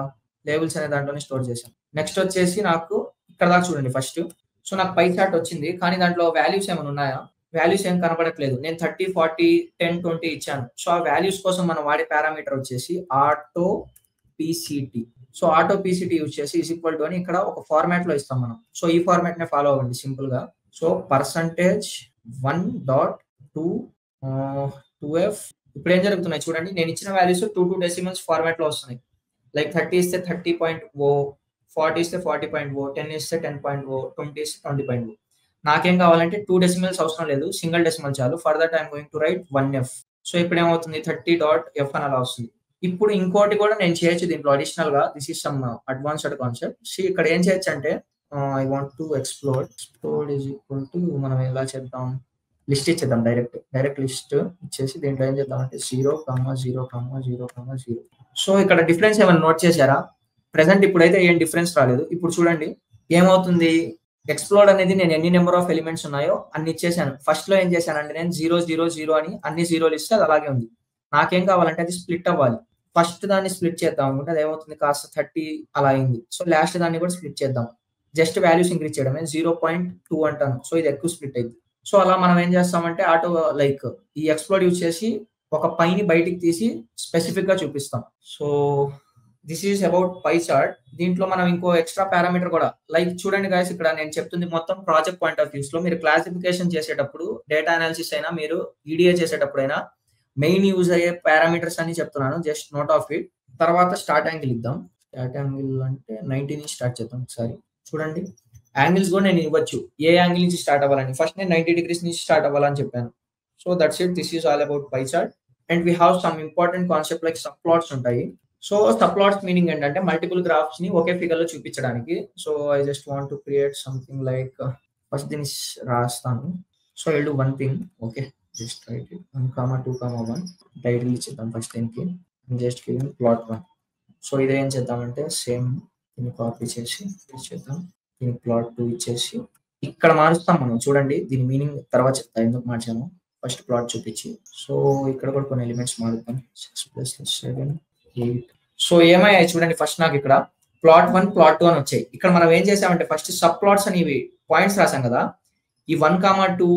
లేబుల్స్ అనే దాంట్లోనే స్టోర్ చేసాం. నెక్స్ట్ వచ్చేసి నాకు ఇక్కడ దాకా చూడండి ఫస్ట్. సో నాకు పై చార్ట్ వచ్చింది కానీ దాంట్లో వాల్యూస్ ఏమైనా ఉన్నాయా? వాల్యూస్ ఏం కనబడట్లేదు. నేను 30 40 10 20 ఇచ్చాను. సో ఆ వాల్యూస్ కోసం మనం వాడే పారామీటర్ వచ్చేసి auto PCT. So auto PCT use చేసి ఈజ్ ఈక్వల్ టు అని ఇక్కడ ఒక ఫార్మాట్ లో ఇస్తాం మనం. సో ఈ ఫార్మాట్ నే ఫాలో అవ్వండి సింపుల్ గా. So %1.2 2f. ఇప్పుడు ఏం జరుగుతున్నాయి చూడండి. నేను ఇచ్చిన వాల్యూస్ 2 డెసిమల్స్ ఫార్మాట్ లో వస్తున్నాయి. లైక్ 30 ఇస్తే 30.0, 40 ఇస్తే 40.0, 10 ఇస్తే 10.0, 20 ఇస్తే 20.0. నాకేం కావాలంటే 2 డెసిమల్స్ అవసరం లేదు, సింగిల్ డెసిమల్ చాలు. For that I'm going to right 1f. So ఇప్పుడు ఏమవుతుంది 30.f అని అలా వస్తుంది. ఇప్పుడు ఇంకోటి కూడా నేను చేయొచ్చు దీంట్లో అడిషనల్ గా. This is some advanced concept. So ఇక్కడ ఏం చేయొచ్చు అంటే I want to explore is equal to మనం ఎలా చేద్దాం, లిస్ట్ ఇచ్చేద్దాం. డైరెక్ట్ లిస్ట్ ఇచ్చేసి దీంట్లో ఏం చేద్దాం అంటే 0, 0, 0, 0. సో ఇక్కడ డిఫరెన్స్ ఏమైనా నోట్ చేశారా? ప్రెసెంట్ ఇప్పుడైతే ఏం డిఫరెన్స్ రాలేదు. ఇప్పుడు చూడండి ఏమవుతుంది. ఎక్స్ప్లోర్ అనేది నేను ఎన్ని నెంబర్ ఆఫ్ ఎలిమెంట్స్ ఉన్నాయో అన్ని ఇచ్చేసాను. ఫస్ట్ లో ఏం చేశానంటే నేను 0 0 0 అని అన్ని 0 ఇస్తే అది అలాగే ఉంది. నాకేం కావాలంటే అది స్ప్లిట్ అవ్వాలి. ఫస్ట్ దాన్ని స్ప్లిట్ చేద్దాం అనుకుంటే అది ఏమవుతుంది కాస్త 30 అలా అయింది. సో లాస్ట్ దాన్ని కూడా స్ప్లిట్ చేద్దాం. జస్ట్ వాల్యూస్ ఇంక్రీజ్ చేయడమే. 0.2 అంటాను. సో ఇది ఎక్కువ స్ప్లిట్ అయింది. సో అలా మనం ఏం చేస్తామంటే ఆటో లైక్ ఈ ఎక్స్ప్లోర్ యూజ్ చేసి ఒక పైని బయటికి తీసి స్పెసిఫిక్ గా చూపిస్తాం. So this is about pie chart. దీంట్లో మనం ఇంకో ఎక్స్ట్రా పారామీటర్ కూడా లైక్ చూడండి గాయస్. ఇక్కడ నేను చెప్తుంది మొత్తం ప్రాజెక్ట్ పాయింట్ ఆఫ్ వ్యూస్ లో. మీరు క్లాసిఫికేషన్ చేసేటప్పుడు, డేటా అనాలిసిస్ అయినా, మీరు ఈడిఏ చేసేటప్పుడైనా మెయిన్ యూజ్ అయ్యే పారామీటర్స్ అని చెప్తున్నాను. Just note of it. తర్వాత స్టార్ట్ యాంగిల్ ఇద్దాం. స్టార్ట్ యాంగిల్ అంటే 90 నుంచి స్టార్ట్ చేద్దాం ఒకసారి. చూడండి యాంగిల్స్ కూడా నేను ఇవ్వచ్చు ఏ యాంగిల్ నుంచి స్టార్ట్ అవ్వాలని. ఫస్ట్ నేను 90 degrees నుంచి స్టార్ట్ అవ్వాలని చెప్పాను. So that's it. This is all about pie chart. And we have some important concept like sub plots ఉంటాయి. సో సబ్ ప్లాట్స్ మీనింగ్ ఏంటంటే మల్టిపుల్ గ్రాఫ్స్ ని ఒకే ఫిగర్ లో చూపించడానికి. So I just want to create something like first దీన్ని రాస్తాను. So I will do one thing. Okay just right it 1, 2, 1 title ఇచ్చేద్దాం first దీనికి. Just giving plot 1. So ఇదే ఏం చేద్దామంటే సేమ్ దీన్ని కాపీ చేసి చేద్దాం. దీనికి ప్లాట్ 2 ఇచ్చేసి ఇక్కడ మారుస్తాం మనం. చూడండి దీని మీనింగ్ తర్వాత చెప్తా ఎందుకు మార్చాము. ఫస్ట్ ప్లాట్ చూపించి. సో ఇక్కడ కూడా కొన్ని ఎలిమెంట్స్ మారుద్దాం. 6 + 7 8. సో ఏమయ్యాయి చూడండి. ఫస్ట్ నాకు ఇక్కడ ప్లాట్ 1 ప్లాట్ 2 అని వచ్చాయి. ఇక్కడ మనం ఏం చేసామంటే ఫస్ట్ సబ్ ప్లాట్స్ అనేవి పాయింట్స్ రాసాం కదా. ఈ 1, 2,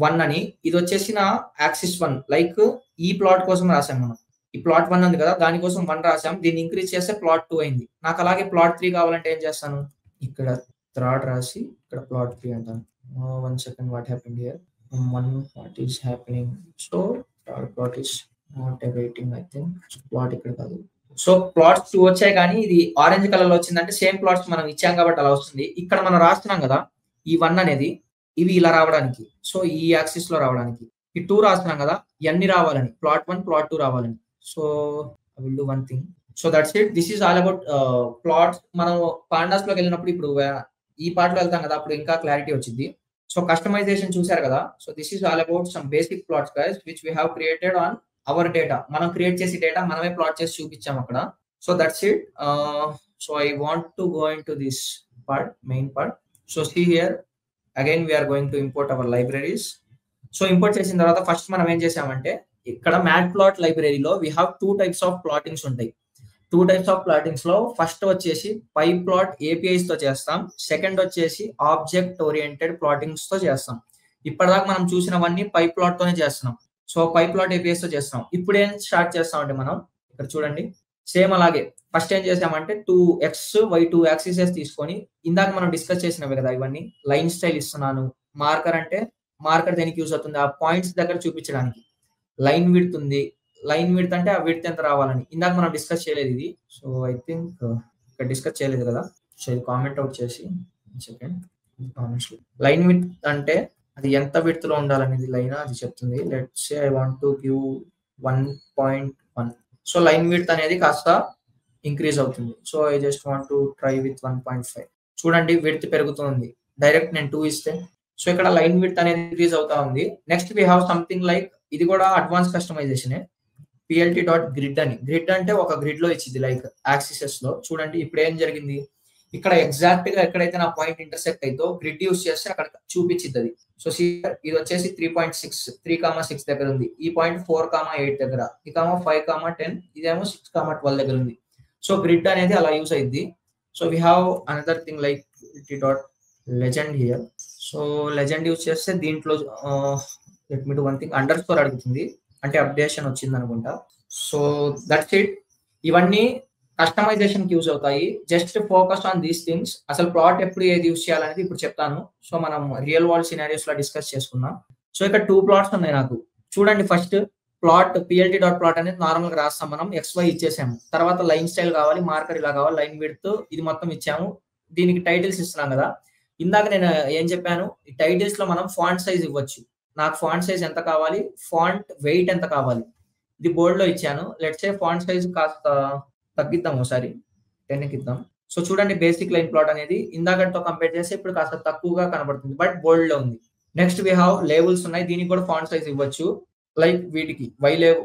1 అని ఇది వచ్చేసి నా యాక్సిస్ 1 లైక్ ఈ ప్లాట్ కోసం రాసాం మనం. ఈ ప్లాట్ 1 ఉంది కదా దానికోసం 1 రాసాం. దీన్ని ఇంక్రీజ్ చేస్తే ప్లాట్ 2 అయింది. నాకు అలాగే ప్లాట్ 3 కావాలంటే ఏం చేస్తాను, ఇక్కడ థర్డ్ రాసి ఇక్కడ ప్లాట్ 3 అంటాను. 1 second, what happened here? What is happening? So third plot is not awaiting I think. Plot ఇక్కడ కాదు. సో ప్లాట్స్ 2 వచ్చాయి కానీ ఇది ఆరెంజ్ కలర్ లో వచ్చిందంటే సేమ్ ప్లాట్స్ మనం ఇచ్చాం కాబట్టి అలా వస్తుంది. ఇక్కడ మనం రాస్తున్నాం కదా ఈ 1 అనేది ఇవి ఇలా రావడానికి, సో ఈ యాక్సిస్ లో రావడానికి. ఈ 2 రాస్తున్నాం కదా ఇవన్నీ రావాలని, ప్లాట్ 1 ప్లాట్ 2 రావాలని. So I will do one thing. So that's it. This is all about plots. మనం పాండాస్ లోకి వెళ్ళినప్పుడు ఇప్పుడు ఈ పార్ట్ లో వెళ్తాం కదా అప్పుడు ఇంకా క్లారిటీ వచ్చింది. సో కస్టమైజేషన్ చూసారు కదా. So this is all about some basic plots guys which we have created on our data. మనం క్రియేట్ చేసి డేటా మనమే ప్లాట్ చేసి చూపించాం అక్కడ. So that's it. So I want to go in to this part, main part. So see here again we're going to import our libraries. So import చేసిన తర్వాత first మనం ఏం చేసామంటే ఇక్కడ మ్యాట్ ప్లాట్ లైబ్రరీలో we have 2 types of plottings ఉంటాయి. 2 types of plottings లో first వచ్చేసి పై ప్లాట్ ఏపీఐస్ తో చేస్తాం. సెకండ్ వచ్చేసి ఆబ్జెక్ట్ ఓరియంటెడ్ ప్లాటింగ్స్ తో చేస్తాం. ఇప్పటిదాకా మనం చూసినవన్నీ పై ప్లాట్ తోనే చేస్తున్నాం. సో పై ప్లాట్ ఏపీఐస్ తో చేస్తున్నాం. ఇప్పుడు ఏం స్టార్ట్ చేస్తామంటే మనం ఇక్కడ చూడండి సేమ్ అలాగే ఫస్ట్ ఏం చేసామంటే 2x/y2 యాక్సిసెస్ తీసుకొని ఇందాక మనం డిస్కస్ చేసినవి కదా ఇవన్నీ. లైన్ స్టైల్ ఇస్తున్నాను. మార్కర్ అంటే మార్కర్ దేనికి యూజ్ అవుతుంది, ఆ పాయింట్స్ దగ్గర చూపించడానికి. లైన్ విడ్త్ ఉంది. లైన్ విడ్త్ అంటే ఆ విడ్త్ ఎంత రావాలని ఇందాక మనం డిస్కస్ చేయలేదు ఇది. సో ఐ థింక్ ఇక్కడ డిస్కస్ చేయలేదు కదా. సో ఇది కామెంట్ అవుట్ చేసి సెకండ్ కామెంట్స్. లైన్ విడ్త్ అంటే అది ఎంత విడ్త్ లో ఉండాలనేది లైన్ అది చెప్తుంది. Let's say I want to give 1.1. So line width అనేది కాస్త ఇంక్రీజ్ అవుతుంది. So I just want to try with 1.5. చూడండి విడ్త్ పెరుగుతుంది. డైరెక్ట్ నేను 2 ఇస్తే సో ఇక్కడ లైన్ విడ్త్ అనేది ఇంక్రీజ్ అవుతా ఉంది. Next we have something like ఇది కూడా అడ్వాన్స్ కస్టమైజేషన్ plt.grid అని. గ్రిడ్ అంటే ఒక గ్రిడ్ లో ఇచ్చింది లైక్ యాక్సిసెస్ లో. చూడండి ఇప్పుడు ఏం జరిగింది, ఇక్కడ ఎగ్జాక్ట్ గా ఎక్కడైతే నా పాయింట్ ఇంటర్సెక్ట్ అయితే గ్రిడ్ యూస్ చేస్తే అక్కడ చూపించింది అది. సో ఇది వచ్చేసి 3.6 3,6 దగ్గర ఉంది. ఈ పాయింట్ 4,8 దగ్గర, ఈ 5,10, ఇదేమో 6,12 దగ్గర ఉంది. సో గ్రిడ్ అనేది అలా యూస్ అయింది. So we have another thing like legend here. So legend use చేస్తే దీంట్లో let me do one thing, under score అడుగుతుంది అంటే అప్డేషన్ వచ్చింది అనుకుంటా. So that's it. ఇవన్నీ కస్టమైజేషన్ కి యూజ్ అవుతాయి. Just focus on these things. అసలు ప్లాట్ ఎప్పుడు ఏది యూజ్ చేయాలనేది ఇప్పుడు చెప్తాను. సో మనం రియల్ వరల్డ్ సినారియోస్ లో డిస్కస్ చేసుకుందాం. సో ఇక్కడ 2 ప్లాట్స్ ఉన్నాయి నాకు. చూడండి ఫస్ట్ ప్లాట్ plt.plot అనేది నార్మల్ గా రాస్తాం మనం. XY ఇచ్చేసాము. తర్వాత లైన్ స్టైల్ కావాలి, మార్కర్ ఇలా కావాలి, లైన్ విడ్త్ ఇది మొత్తం ఇచ్చాము. దీనికి టైటిల్స్ ఇస్తున్నాం కదా. ఇందాక నేను ఏం చెప్పాను, ఈ టైటిల్స్ లో మనం ఫాంట్ సైజ్ ఇవ్వచ్చు. నాకు ఫాంట్ సైజ్ ఎంత కావాలి, ఫాంట్ వెయిట్ ఎంత కావాలి, ఇది బోల్డ్ లో ఇచ్చాను. లెట్స్ సే ఫాంట్ సైజ్ కాస్త తగ్గిద్దాం, ఒకసారి 10కి ఇద్దాం. సో చూడండి బేసిక్ లైన్ ప్లాట్ అనేది ఇందాకతో కంపేర్ చేస్తే ఇప్పుడు కాస్త తక్కువగా కనబడుతుంది, బట్ బోల్డ్ లో ఉంది. నెక్స్ట్ వీ హావ్ లేబుల్స్ ఉన్నాయి. దీనికి కూడా ఫాంట్ సైజ్ ఇవ్వచ్చు. లైక్ వీటికి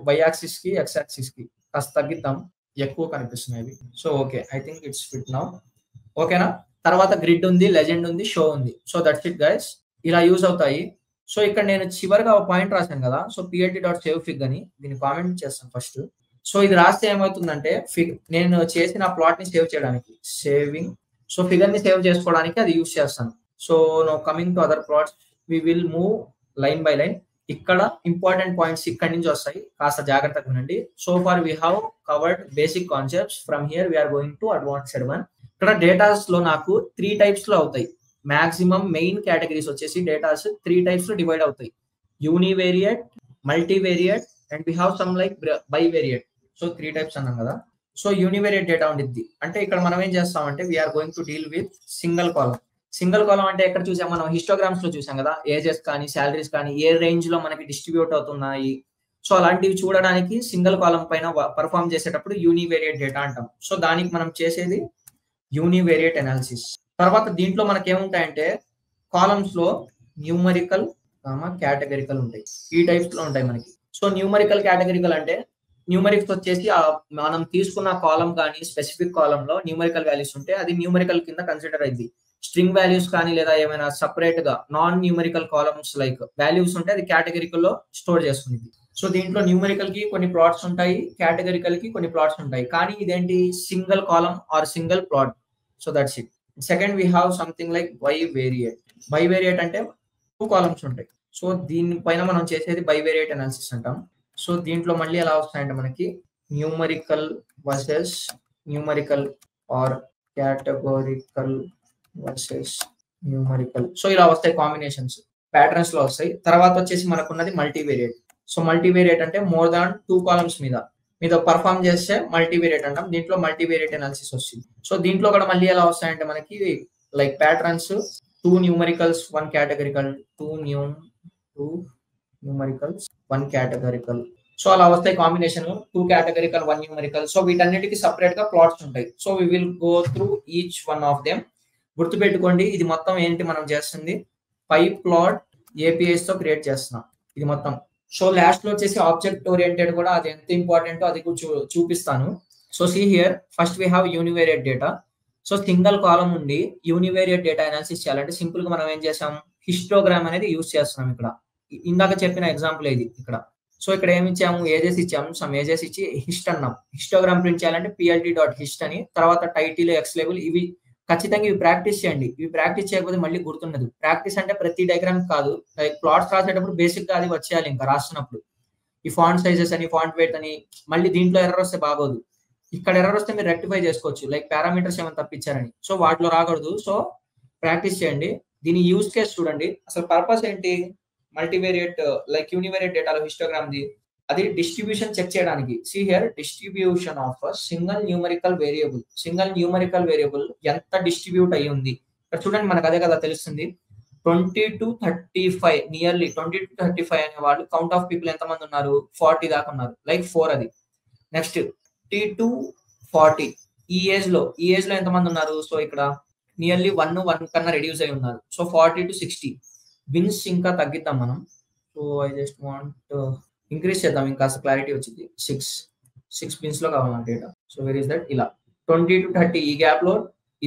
వై యాక్సిస్ కి ఎక్స్ యాక్సిస్ కి కాస్త తగ్గిద్దాం, ఎక్కువ కనిపిస్తున్నాయి. So okay, I think it's fit now. ఓకేనా. తర్వాత గ్రిడ్ ఉంది, లెజెండ్ ఉంది, షో ఉంది. So that's it guys. ఇలా యూజ్ అవుతాయి. సో ఇక్కడ నేను చివరిగా ఒక పాయింట్ రాశాను కదా. సో plt.savefig అని దీన్ని కామెంట్ చేస్తాను ఫస్ట్. సో ఇది రాస్తే ఏమవుతుందంటే నేను చేసిన ప్లాట్ ని సేవ్ చేయడానికి సేవింగ్, సో ఫిగర్ ని సేవ్ చేసుకోవడానికి అది యూజ్ చేస్తాను. So now coming to other plots, we will move line by line. ఇక్కడ ఇంపార్టెంట్ పాయింట్స్ ఇక్కడ నుంచి వస్తాయి, కాస్త జాగ్రత్తగా ఉండండి. So far we have covered basic concepts. From here we're going to advanced one. ఇక్కడ డేటాస్ లో నాకు 3 టైప్స్ లో అవుతాయి. మాక్సిమం మెయిన్ కేటగిరీస్ వచ్చేసి డేటాస్ 3 టైప్స్ లో డివైడ్ అవుతాయి. Univariate, multivariate and we have some like bivariate. So 3 types అన్నాం కదా. సో యూనివేరియేట్ డేటా ఉండిద్ది అంటే ఇక్కడ మనం ఏం చేస్తామంటే we're going to deal with single column. Single column అంటే ఎక్కడ చూసాం మనం, హిస్టోగ్రామ్స్ లో చూసాం కదా. ఏజెస్ కానీ శాలరీస్ కానీ ఏ రేంజ్ లో మనకి డిస్ట్రిబ్యూట్ అవుతున్నాయి. సో అలాంటివి చూడడానికి సింగిల్ కాలం పైన పర్ఫామ్ చేసేటప్పుడు యూనివేరియేట్ డేటా అంటాం. సో దానికి మనం చేసేది యూనివేరియేట్ అనాలిసిస్. తర్వాత దీంట్లో మనకి ఏముంటాయంటే కాలమ్స్ లో న్యూమరికల్, కేటగిరికల్ ఉంటాయి. ఈ టైప్స్ లో ఉంటాయి మనకి. సో న్యూమరికల్, కేటగిరికల్ అంటే న్యూమరిక్స్ వచ్చేసి మనం తీసుకున్న కాలం కానీ స్పెసిఫిక్ కాలం లో న్యూమరికల్ వాల్యూస్ ఉంటే అది న్యూమరికల్ కింద కన్సిడర్ అయింది. స్ట్రింగ్ వాల్యూస్ కానీ లేదా ఏమైనా సపరేట్ గా non numerical columns like values ఉంటే అది కేటగిరికల్ లో స్టోర్ చేసుకుంది. సో దీంట్లో న్యూమరికల్ కి కొన్ని ప్లాట్స్ ఉంటాయి, కేటగిరికల్ కి కొన్ని ప్లాట్స్ ఉంటాయి, కానీ ఇదేంటి single column or single plot. So that's it. Second we have something like bivariate. Bivariate అంటే 2 కాలమ్స్ ఉంటాయి. సో దీనిపైన మనం చేసేది బైవేరియేట్ అనాలిసిస్ అంటాం. సో దీంట్లో మళ్ళీ ఎలా వస్తాయంటే మనకి numerical versus numerical or categorical versus numerical. So ఇలా వస్తాయి కాంబినేషన్స్, ప్యాటర్న్స్ లో వస్తాయి. తర్వాత వచ్చేసి మనకున్నది మల్టీవేరియేట్. సో మల్టీవేరియేట్ అంటే మోర్ దాన్ 2 కాలమ్స్ మీద పర్ఫామ్ చేస్తే మల్టీవేరియేట్ అంటాం. దీంట్లో మల్టీవేరియేట్ అనాలిసిస్ వస్తుంది. సో దీంట్లో కూడా మళ్ళీ ఎలా వస్తాయంటే మనకి like patterns 2 numericals 1 categorical, 2 numericals 1 categorical. So అలా వస్తాయి కాంబినేషన్ 2 కేటగరికల్ 1 న్యూమరికల్. సో వీటన్నిటికీ సపరేట్ గా ప్లాట్స్ ఉంటాయి. So we will go through each one of them. గుర్తుపెట్టుకోండి, ఇది మొత్తం ఏంటి మనం చేస్తుంది 5 ప్లాట్ ఏపీఐస్ తో క్రియేట్ చేస్తున్నాం ఇది మొత్తం. సో లాస్ట్ లో వచ్చేసి ఆబ్జెక్ట్ ఓరియంటెడ్ కూడా అది ఎంత ఇంపార్టెంటో అది కూడా చూపిస్తాను. So see here first we have univariate data. So single column ఉండి యూనివేరియేట్ డేటా అనాలిసిస్ చేయాలంటే సింపుల్ గా మనం ఏం చేసాం, హిస్టోగ్రామ్ అనేది యూజ్ చేస్తున్నాం. ఇక్కడ ఇందాక చెప్పిన ఎగ్జాంపుల్ ఇది ఇక్కడ. సో ఇక్కడ ఏమి ఇచ్చాము, ఏజెస్ ఇచ్చాము, సమ్ ఏజెస్ ఇచ్చి హిస్ట్ అన్నాం. హిస్టోగ్రామ్ ప్రింట్ చేయాలంటే plt.hist అని, తర్వాత టైటిల్, ఎక్స్ లేబుల్, ఇవి ఖచ్చితంగా ఇవి ప్రాక్టీస్ చేయండి. ఇవి ప్రాక్టీస్ చేయకపోతే మళ్ళీ గుర్తుండదు. ప్రాక్టీస్ అంటే ప్రతి డయాగ్రామ్ కాదు, లైక్ ప్లాట్స్ రాసేటప్పుడు బేసిక్ గా అది వచ్చేయాలి. ఇంకా రాస్తున్నప్పుడు ఈ ఫాంట్ సైజెస్ అని, ఫాంట్ వెయిట్ అని, మళ్ళీ దీంట్లో ఎర్రర్ వస్తే బాగోదు. ఇక్కడ ఎర్రర్ వస్తే మీరు రెక్టిఫై చేసుకోవచ్చు, లైక్ పారామీటర్స్ ఏమైనా తప్పించారని. సో వాటిలో రాకూడదు. సో ప్రాక్టీస్ చేయండి. దీని యూజ్ కేస్ చూడండి. అసలు పర్పస్ ఏంటి, మల్టీవేరియేట్ లైక్ యూనివేరియేట్ డేటాలో హిస్టోగ్రామ్ ది అది డిస్ట్రిబ్యూషన్ చెక్ చేయడానికి. See here distribution of single numerical variable. Single numerical variable ఎంత డిస్ట్రిబ్యూట్ అయ్యి ఉంది ఇక్కడ చూడండి, మనకు అదే కదా తెలుస్తుంది. 20 to 35 నియర్లీ 20 to 35 అనే వాళ్ళు కౌంట్ ఆఫ్ పీపుల్ ఎంతమంది ఉన్నారు, 40 దాకా ఉన్నారు, లైక్ 4 అది. నెక్స్ట్ 30 to 40 ఈ ఏజ్ లో ఎంతమంది ఉన్నారు, సో ఇక్కడ నియర్లీ 1 కన్నా రెడ్యూస్ అయి ఉన్నారు. సో 40 to 60 బిన్స్ ఇంకా తగ్గిద్దాం మనం. So I just want increase చేద్దాం, ఇంకా క్లారిటీ వచ్చింది. 6 బిన్స్ లో కావాలి data. So where is that, ఇలా 20 to 30 ఈ గ్యాప్ లో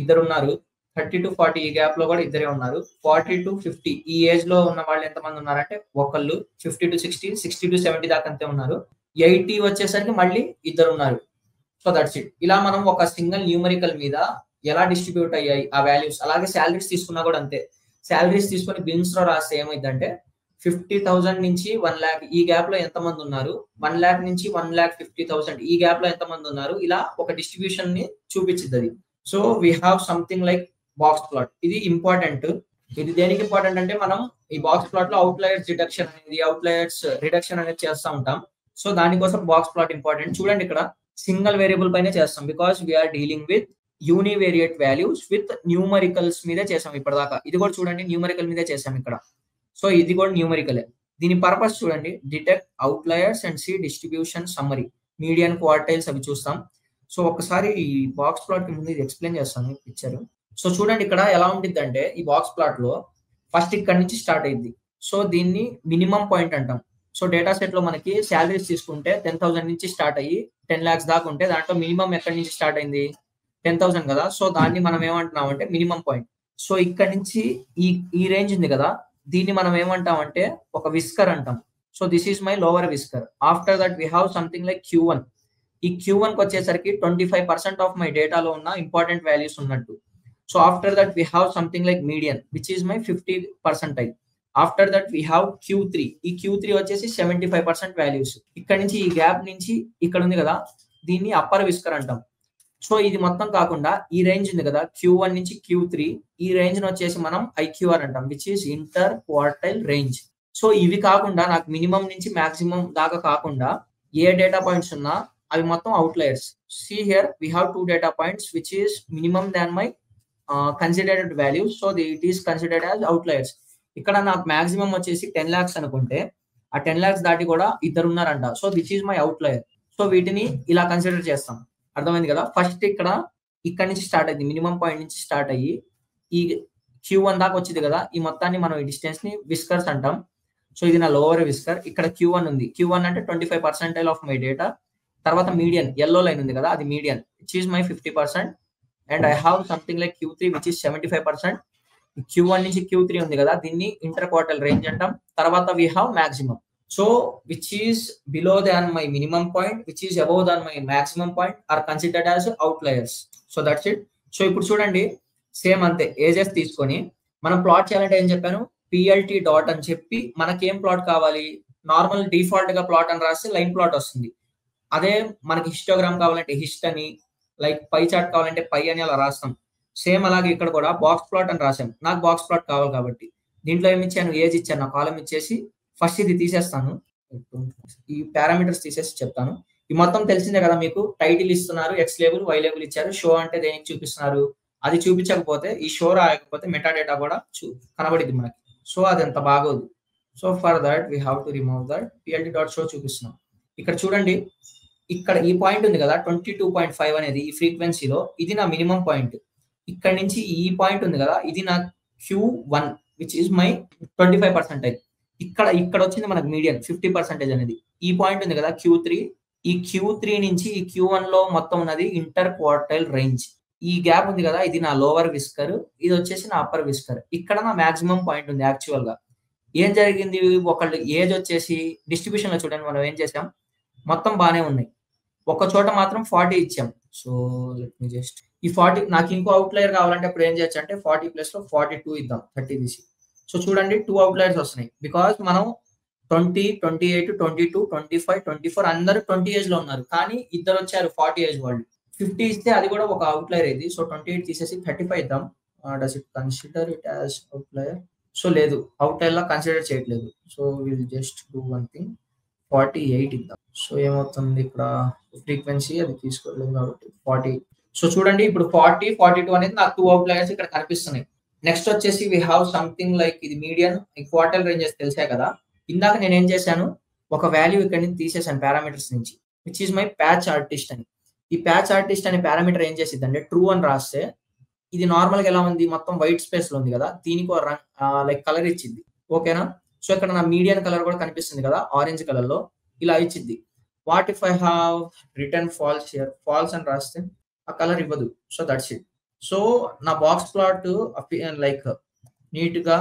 ఇద్దరు ఉన్నారు, 30 to 40 ఈ గ్యాప్ లో కూడా ఇద్దరే ఉన్నారు, 40 to 50 ఈ ఏజ్ లో ఉన్న వాళ్ళు ఎంతమంది ఉన్నారంటే ఒకళ్ళు, 50 to 60, 60 to 70 దాకా అంతే ఉన్నారు, 80 వచ్చేసరికి మళ్ళీ ఇద్దరు ఉన్నారు. So that's it. ఇలా మనం ఒక సింగిల్ న్యూమరికల్ మీద ఎలా డిస్ట్రిబ్యూట్ అయ్యాయి ఆ వాల్యూస్. అలాగే శాలరీస్ తీసుకున్నా కూడా అంతే. శాలరీస్ తీసుకొని బిన్స్ లో రాస్తే ఏమైందంటే 50,000 నుంచి 1 lakh ఈ గ్యాప్ లో ఎంతమంది ఉన్నారు, 1 lakh నుంచి 1,50,000 ఈ గ్యాప్ లో ఎంతమంది ఉన్నారు, ఇలా ఒక డిస్ట్రిబ్యూషన్ ని చూపించింది అది. So we have something like box plot. ఇది ఇంపార్టెంట్. ఇది దేనికి ఇంపార్టెంట్ అంటే మనం ఈ బాక్స్ ప్లాట్ లో అవుట్లయర్స్ రిడక్షన్ అనేది చేస్తూ ఉంటాం. సో దానికోసం బాక్స్ ప్లాట్ ఇంపార్టెంట్. చూడండి ఇక్కడ సింగిల్ వేరియబుల్ పైన చేస్తాం, because we're dealing with univariate values with numericals మీదే చేసాం ఇప్పటిదాకా. ఇది కూడా చూడండి న్యూమరికల్ మీదే చేసాం ఇక్కడ. సో ఇది కూడా న్యూమరికలే. దీని పర్పస్ చూడండి, detect outliers and see distribution summary, median, quartiles అవి చూస్తాం. సో ఒకసారి ఈ బాక్స్ ప్లాట్ కి ముందు ఇది ఎక్స్ప్లెయిన్ చేస్తాను పిక్చర్. సో చూడండి ఇక్కడ ఎలా ఉంటుంది అంటే ఈ బాక్స్ ప్లాట్ లో ఫస్ట్ ఇక్కడ నుంచి స్టార్ట్ అయింది. సో దీన్ని మినిమం పాయింట్ అంటాం. సో డేటా సెట్ లో మనకి శాలరీస్ తీసుకుంటే 10,000 నుంచి స్టార్ట్ అయ్యి 10 lakhs దాకా ఉంటే దాంట్లో మినిమం ఎక్కడి నుంచి స్టార్ట్ అయింది 10,000 కదా. సో దాన్ని మనం ఏమంటున్నాం అంటే మినిమం పాయింట్. సో ఇక్కడ నుంచి ఈ రేంజ్ ఉంది కదా, దీన్ని మనం ఏమంటాం అంటే ఒక విస్కర్ అంటాం. So this is my lower whisker. After that we have something like Q1. ఈ Q1 కి వచ్చేసరికి 25% ఆఫ్ మై డేటాలో ఉన్న ఇంపార్టెంట్ వాల్యూస్ ఉన్నట్టు. So after that we have something like median which is my 50%. After that we have Q3. ఈ Q3 వచ్చేసి 75% values. ఇక్కడ నుంచి ఈ గ్యాప్ నుంచి ఇక్కడ ఉంది కదా, దీన్ని అప్పర్ విస్కర్ అంటాం. సో ఇది మొత్తం కాకుండా ఈ రేంజ్ ఉంది కదా Q1 నుంచి Q3, ఈ రేంజ్ ని వచ్చేసి మనం IQR అంటాం, which is inter quartile range. So ఇవి కాకుండా నాకు మినిమం నుంచి మాక్సిమం దాకా కాకుండా ఏ డేటా పాయింట్స్ ఉన్నా అవి మొత్తం outliers. See here we have 2 data points which is minimum than my considered values. So it is considered as outliers. ఇక్కడ నాకు మాక్సిమం వచ్చేసి 10 lakhs అనుకుంటే ఆ 10 lakhs దాటి కూడా ఇద్దరు ఉన్నారంట. So this is my outlier. So వీటిని ఇలా కన్సిడర్ చేస్తాం. అర్థమైంది కదా. ఫస్ట్ ఇక్కడ నుంచి స్టార్ట్ అయింది, మినిమం పాయింట్ నుంచి స్టార్ట్ అయ్యి ఈ Q1 దాకా వచ్చింది కదా, ఈ మొత్తాన్ని మనం ఈ డిస్టెన్స్ ని విస్కర్స్ అంటాం. సో ఇది నా లోవర్ విస్కర్. ఇక్కడ Q1 ఉంది. Q1 అంటే 25% ఆఫ్ మై డేటా. తర్వాత మీడియన్, ఎల్లో లైన్ ఉంది కదా, అది median which is my 50%. And I have something like Q3 which is 75%. Q1 నుంచి Q3 ఉంది కదా, దీన్ని ఇంటర్ క్వార్టల్ రేంజ్ అంటాం. తర్వాత we have maximum. So which is below than my minimum point, which is above than my maximum point are considered as outliers. So that's it. So ఇప్పుడు చూడండి, same అంతే ages తీసుకొని మనం ప్లాట్ చేయాలంటే ఏం చెప్పాను, పిఎల్టీ డాట్ అని చెప్పి మనకేం ప్లాట్ కావాలి, నార్మల్ డిఫాల్ట్ గా ప్లాట్ అని రాస్తే లైన్ ప్లాట్ వస్తుంది. అదే మనకి హిస్టోగ్రామ్ కావాలంటే హిస్ట్ అని, లైక్ పై చార్ట్ కావాలంటే పై అని అలా రాస్తాం. సేమ్ అలాగే ఇక్కడ కూడా బాక్స్ ప్లాట్ అని రాసాం. నాకు బాక్స్ ప్లాట్ కావాలి కాబట్టి దీంట్లో ఏమి ఇచ్చాను, ఏజ్ ఇచ్చాను, నా కాలం ఇచ్చేసి ఫస్ట్ ఇది తీసేస్తాను, ఈ పారామీటర్స్ తీసేసి చెప్తాను. ఈ మొత్తం తెలిసిందే కదా మీకు, టైటిల్ ఇస్తున్నారు, ఎక్స్ లేబుల్, వై లేబుల్ ఇచ్చారు, షో అంటే దేనికి చూపిస్తున్నారు, అది చూపించకపోతే ఈ షో రాయకపోతే మెటా డేటా కూడా కనబడింది మనకి. సో అది అంత బాగోదు. So for that we have to remove that. PLT dot show చూపిస్తున్నాం. ఇక్కడ చూడండి, ఇక్కడ ఈ పాయింట్ ఉంది కదా 22.5 అనేది ఈ ఫ్రీక్వెన్సీలో, ఇది నా మినిమం పాయింట్. ఇక్కడ నుంచి ఈ పాయింట్ ఉంది కదా, ఇది నా Q1 విచ్ ఈస్ మై 25%. ఇక్కడ వచ్చింది మనకు మీడియన్ 50% అనేది. ఈ పాయింట్ ఉంది కదా Q3, ఈ Q3 నుంచి ఈ Q1 లో మొత్తం ఉన్నది ఇంటర్ క్వార్టైల్ రేంజ్. ఈ గ్యాప్ ఉంది కదా, ఇది నా లోవర్ విస్కర్, ఇది వచ్చేసి నా అప్పర్ విస్కర్. ఇక్కడ నా మాక్సిమం పాయింట్ ఉంది. యాక్చువల్ గా ఏం జరిగింది, ఒకళ్ళు ఏజ్ వచ్చేసి డిస్ట్రిబ్యూషన్ లో చూడండి, మనం ఏం చేసాం, మొత్తం బాగానే ఉన్నాయి, ఒక చోట మాత్రం 40 ఇచ్చాం. సో లెట్ మీ జస్ట్ ఈ 40, నాకు ఇంకో అవుట్లయర్ కావాలంటే అప్పుడు ఏం చేయొచ్చు అంటే 40 ప్లస్ లో 42 ఇద్దాం, 30 తీసి. సో చూడండి 2 అవుట్లయర్స్ వస్తున్నాయి, బికాస్ మనం 20, 28, 22, 25, 24 అందరూ 20 ఏజ్ లో ఉన్నారు, కానీ ఇద్దరు వచ్చారు 40 ఏజ్ వాళ్ళు. 50 ఇస్తే అది కూడా ఒక అవుట్లయర్ ఇది. సో 28 తీసేసి 35 ఇద్దాం. Does it consider it as outlier? So లేదు, అవుట్లయర్ లా కన్సిడర్ చేయట్లేదు. So will just do one thing, 48 ఇద్దాం. సో ఏమవుతుంది, ఇక్కడ ఫ్రీక్వెన్సీ అది తీసుకోలేదు కాబట్టి 40. సో చూడండి ఇప్పుడు 40, 42 అనేది నాకు 2 అవుట్లయర్స్ ఇక్కడ కనిపిస్తున్నాయి. నెక్స్ట్ వచ్చేసి వీ హ్యావ్ సంథింగ్ లైక్ ఇది మీడియన్, ఈ క్వార్టల్ రేంజెస్ తెలిసాయి కదా. ఇందాక నేను ఏం చేశాను, ఒక వాల్యూ ఇక్కడ నుంచి తీసేసాను పారామీటర్స్ నుంచి, which is my patch artist అని. ఈ ప్యాచ్ ఆర్టిస్ట్ అనే పారామీటర్ ఏం చేసిద్ది అంటే ట్రూ అని రాస్తే, ఇది నార్మల్ గా ఎలా ఉంది, మొత్తం వైట్ స్పేస్ లో ఉంది కదా, దీనికి లైక్ కలర్ ఇచ్చింది. ఓకేనా. సో ఇక్కడ నా మీడియన్ కలర్ కూడా కనిపిస్తుంది కదా ఆరెంజ్ కలర్ లో, ఇలా ఇచ్చింది. What if I have return false here, false అని రాస్తే ఆ కలర్ ఇవ్వదు. So that's it. సో నా బాక్స్ ప్లాట్ లైక్ నీట్ గా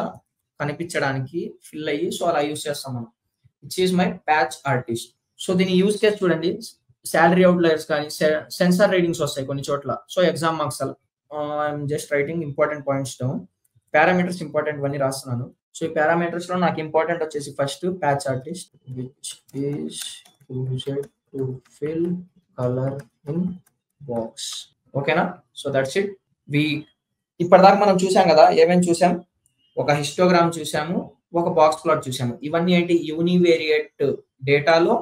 కనిపించడానికి ఫిల్ అయ్యి, సో అలా యూస్ చేస్తాం మనం, which is my patch artist. So దీని యూస్ కేస్ చూడండి, శాలరీ అవుట్లయర్స్ కానీ సెన్సార్ రీడింగ్స్ వస్తాయి కొన్ని చోట్ల. సో ఎగ్జామ్ మార్క్స్ అలా I'm just writing important points down, parameters important అన్ని రాస్తున్నాను. సో ఈ పారామీటర్స్ లో నాకు ఇంపార్టెంట్ వచ్చేసి first patch artist, which is used to fill colour in box. ఓకేనా. So that's it. ఇప్పటిదాకా మనం చూసాం కదా, ఏమేమి చూసాం, ఒక హిస్టోగ్రామ్ చూసాము, ఒక బాక్స్ ప్లాట్ చూసాము. ఇవన్నీ ఏంటి, యూనివేరియేట్ డేటాలో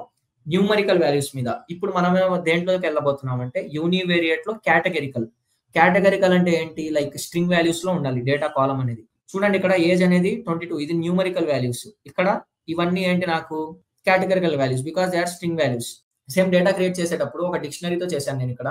న్యూమరికల్ వాల్యూస్ మీద. ఇప్పుడు మనం దేంట్లోకి వెళ్ళబోతున్నాం అంటే యూనివేరియేట్ లో కేటగిరికల్. కేటగిరికల్ అంటే ఏంటి, లైక్ స్ట్రింగ్ వాల్యూస్ లో ఉండాలి డేటా కాలం అనేది. చూడండి ఇక్కడ ఏజ్ అనేది 22, ఇది న్యూమరికల్ వాల్యూస్. ఇక్కడ ఇవన్నీ ఏంటి, నాకు categorical values, because they are string values. Same data create చేసేటప్పుడు ఒక డిక్షనరీతో చేశాను నేను. ఇక్కడ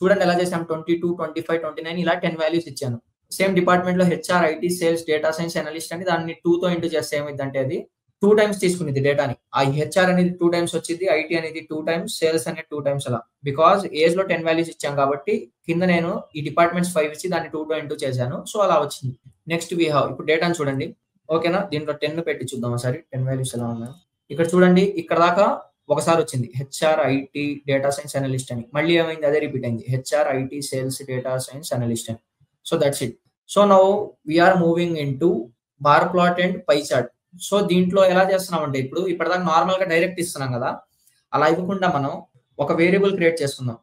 చూడండి ఎలా చేసాం, 22, 25, 29 ఇలా 10 వాల్యూస్ ఇచ్చాను. సేమ్ డిపార్ట్మెంట్ లో HR, IT, sales, data science, analyst అని దాన్ని 2తో ఇంటూ చేస్తే ఏమైందంటే అది 2 టైమ్స్ తీసుకునేది డేటాని. ఆ హెచ్ఆర్ అనేది 2 టైమ్స్ వచ్చింది, ఐటీ అనేది 2 టైమ్స్, సేల్స్ అనేది 2 టైమ్స్ అలా. బికాస్ ఏజ్ లో 10 వాల్యూస్ ఇచ్చాం కాబట్టి కింద నేను ఈ డిపార్ట్మెంట్స్ 5 ఇచ్చి దాన్ని 2తో ఇంటూ చేశాను. సో అలా వచ్చింది. నెక్స్ట్ వీ హావ్, ఇప్పుడు డేటాను చూడండి. ఓకేనా. దీంట్లో 10 పెట్టి చూద్దాం ఒకసారి 10 వాల్యూస్ ఎలా ఉన్నాయి. ఇక్కడ చూడండి, ఇక్కడ దాకా ఒకసారి వచ్చింది HR, IT, data science, analyst అని. మళ్ళీ ఏమైంది, అదే రిపీట్ అయింది, HR, IT, sales, data science, analyst అని. So that's it. So now we're moving in to bar plot and pie chart. So దీంట్లో ఎలా చేస్తున్నాం అంటే, ఇప్పుడు ఇప్పటిదాకా నార్మల్ గా డైరెక్ట్ ఇస్తున్నాం కదా, అలా ఇవ్వకుండా మనం ఒక వేరియబుల్ క్రియేట్ చేసుకుందాం.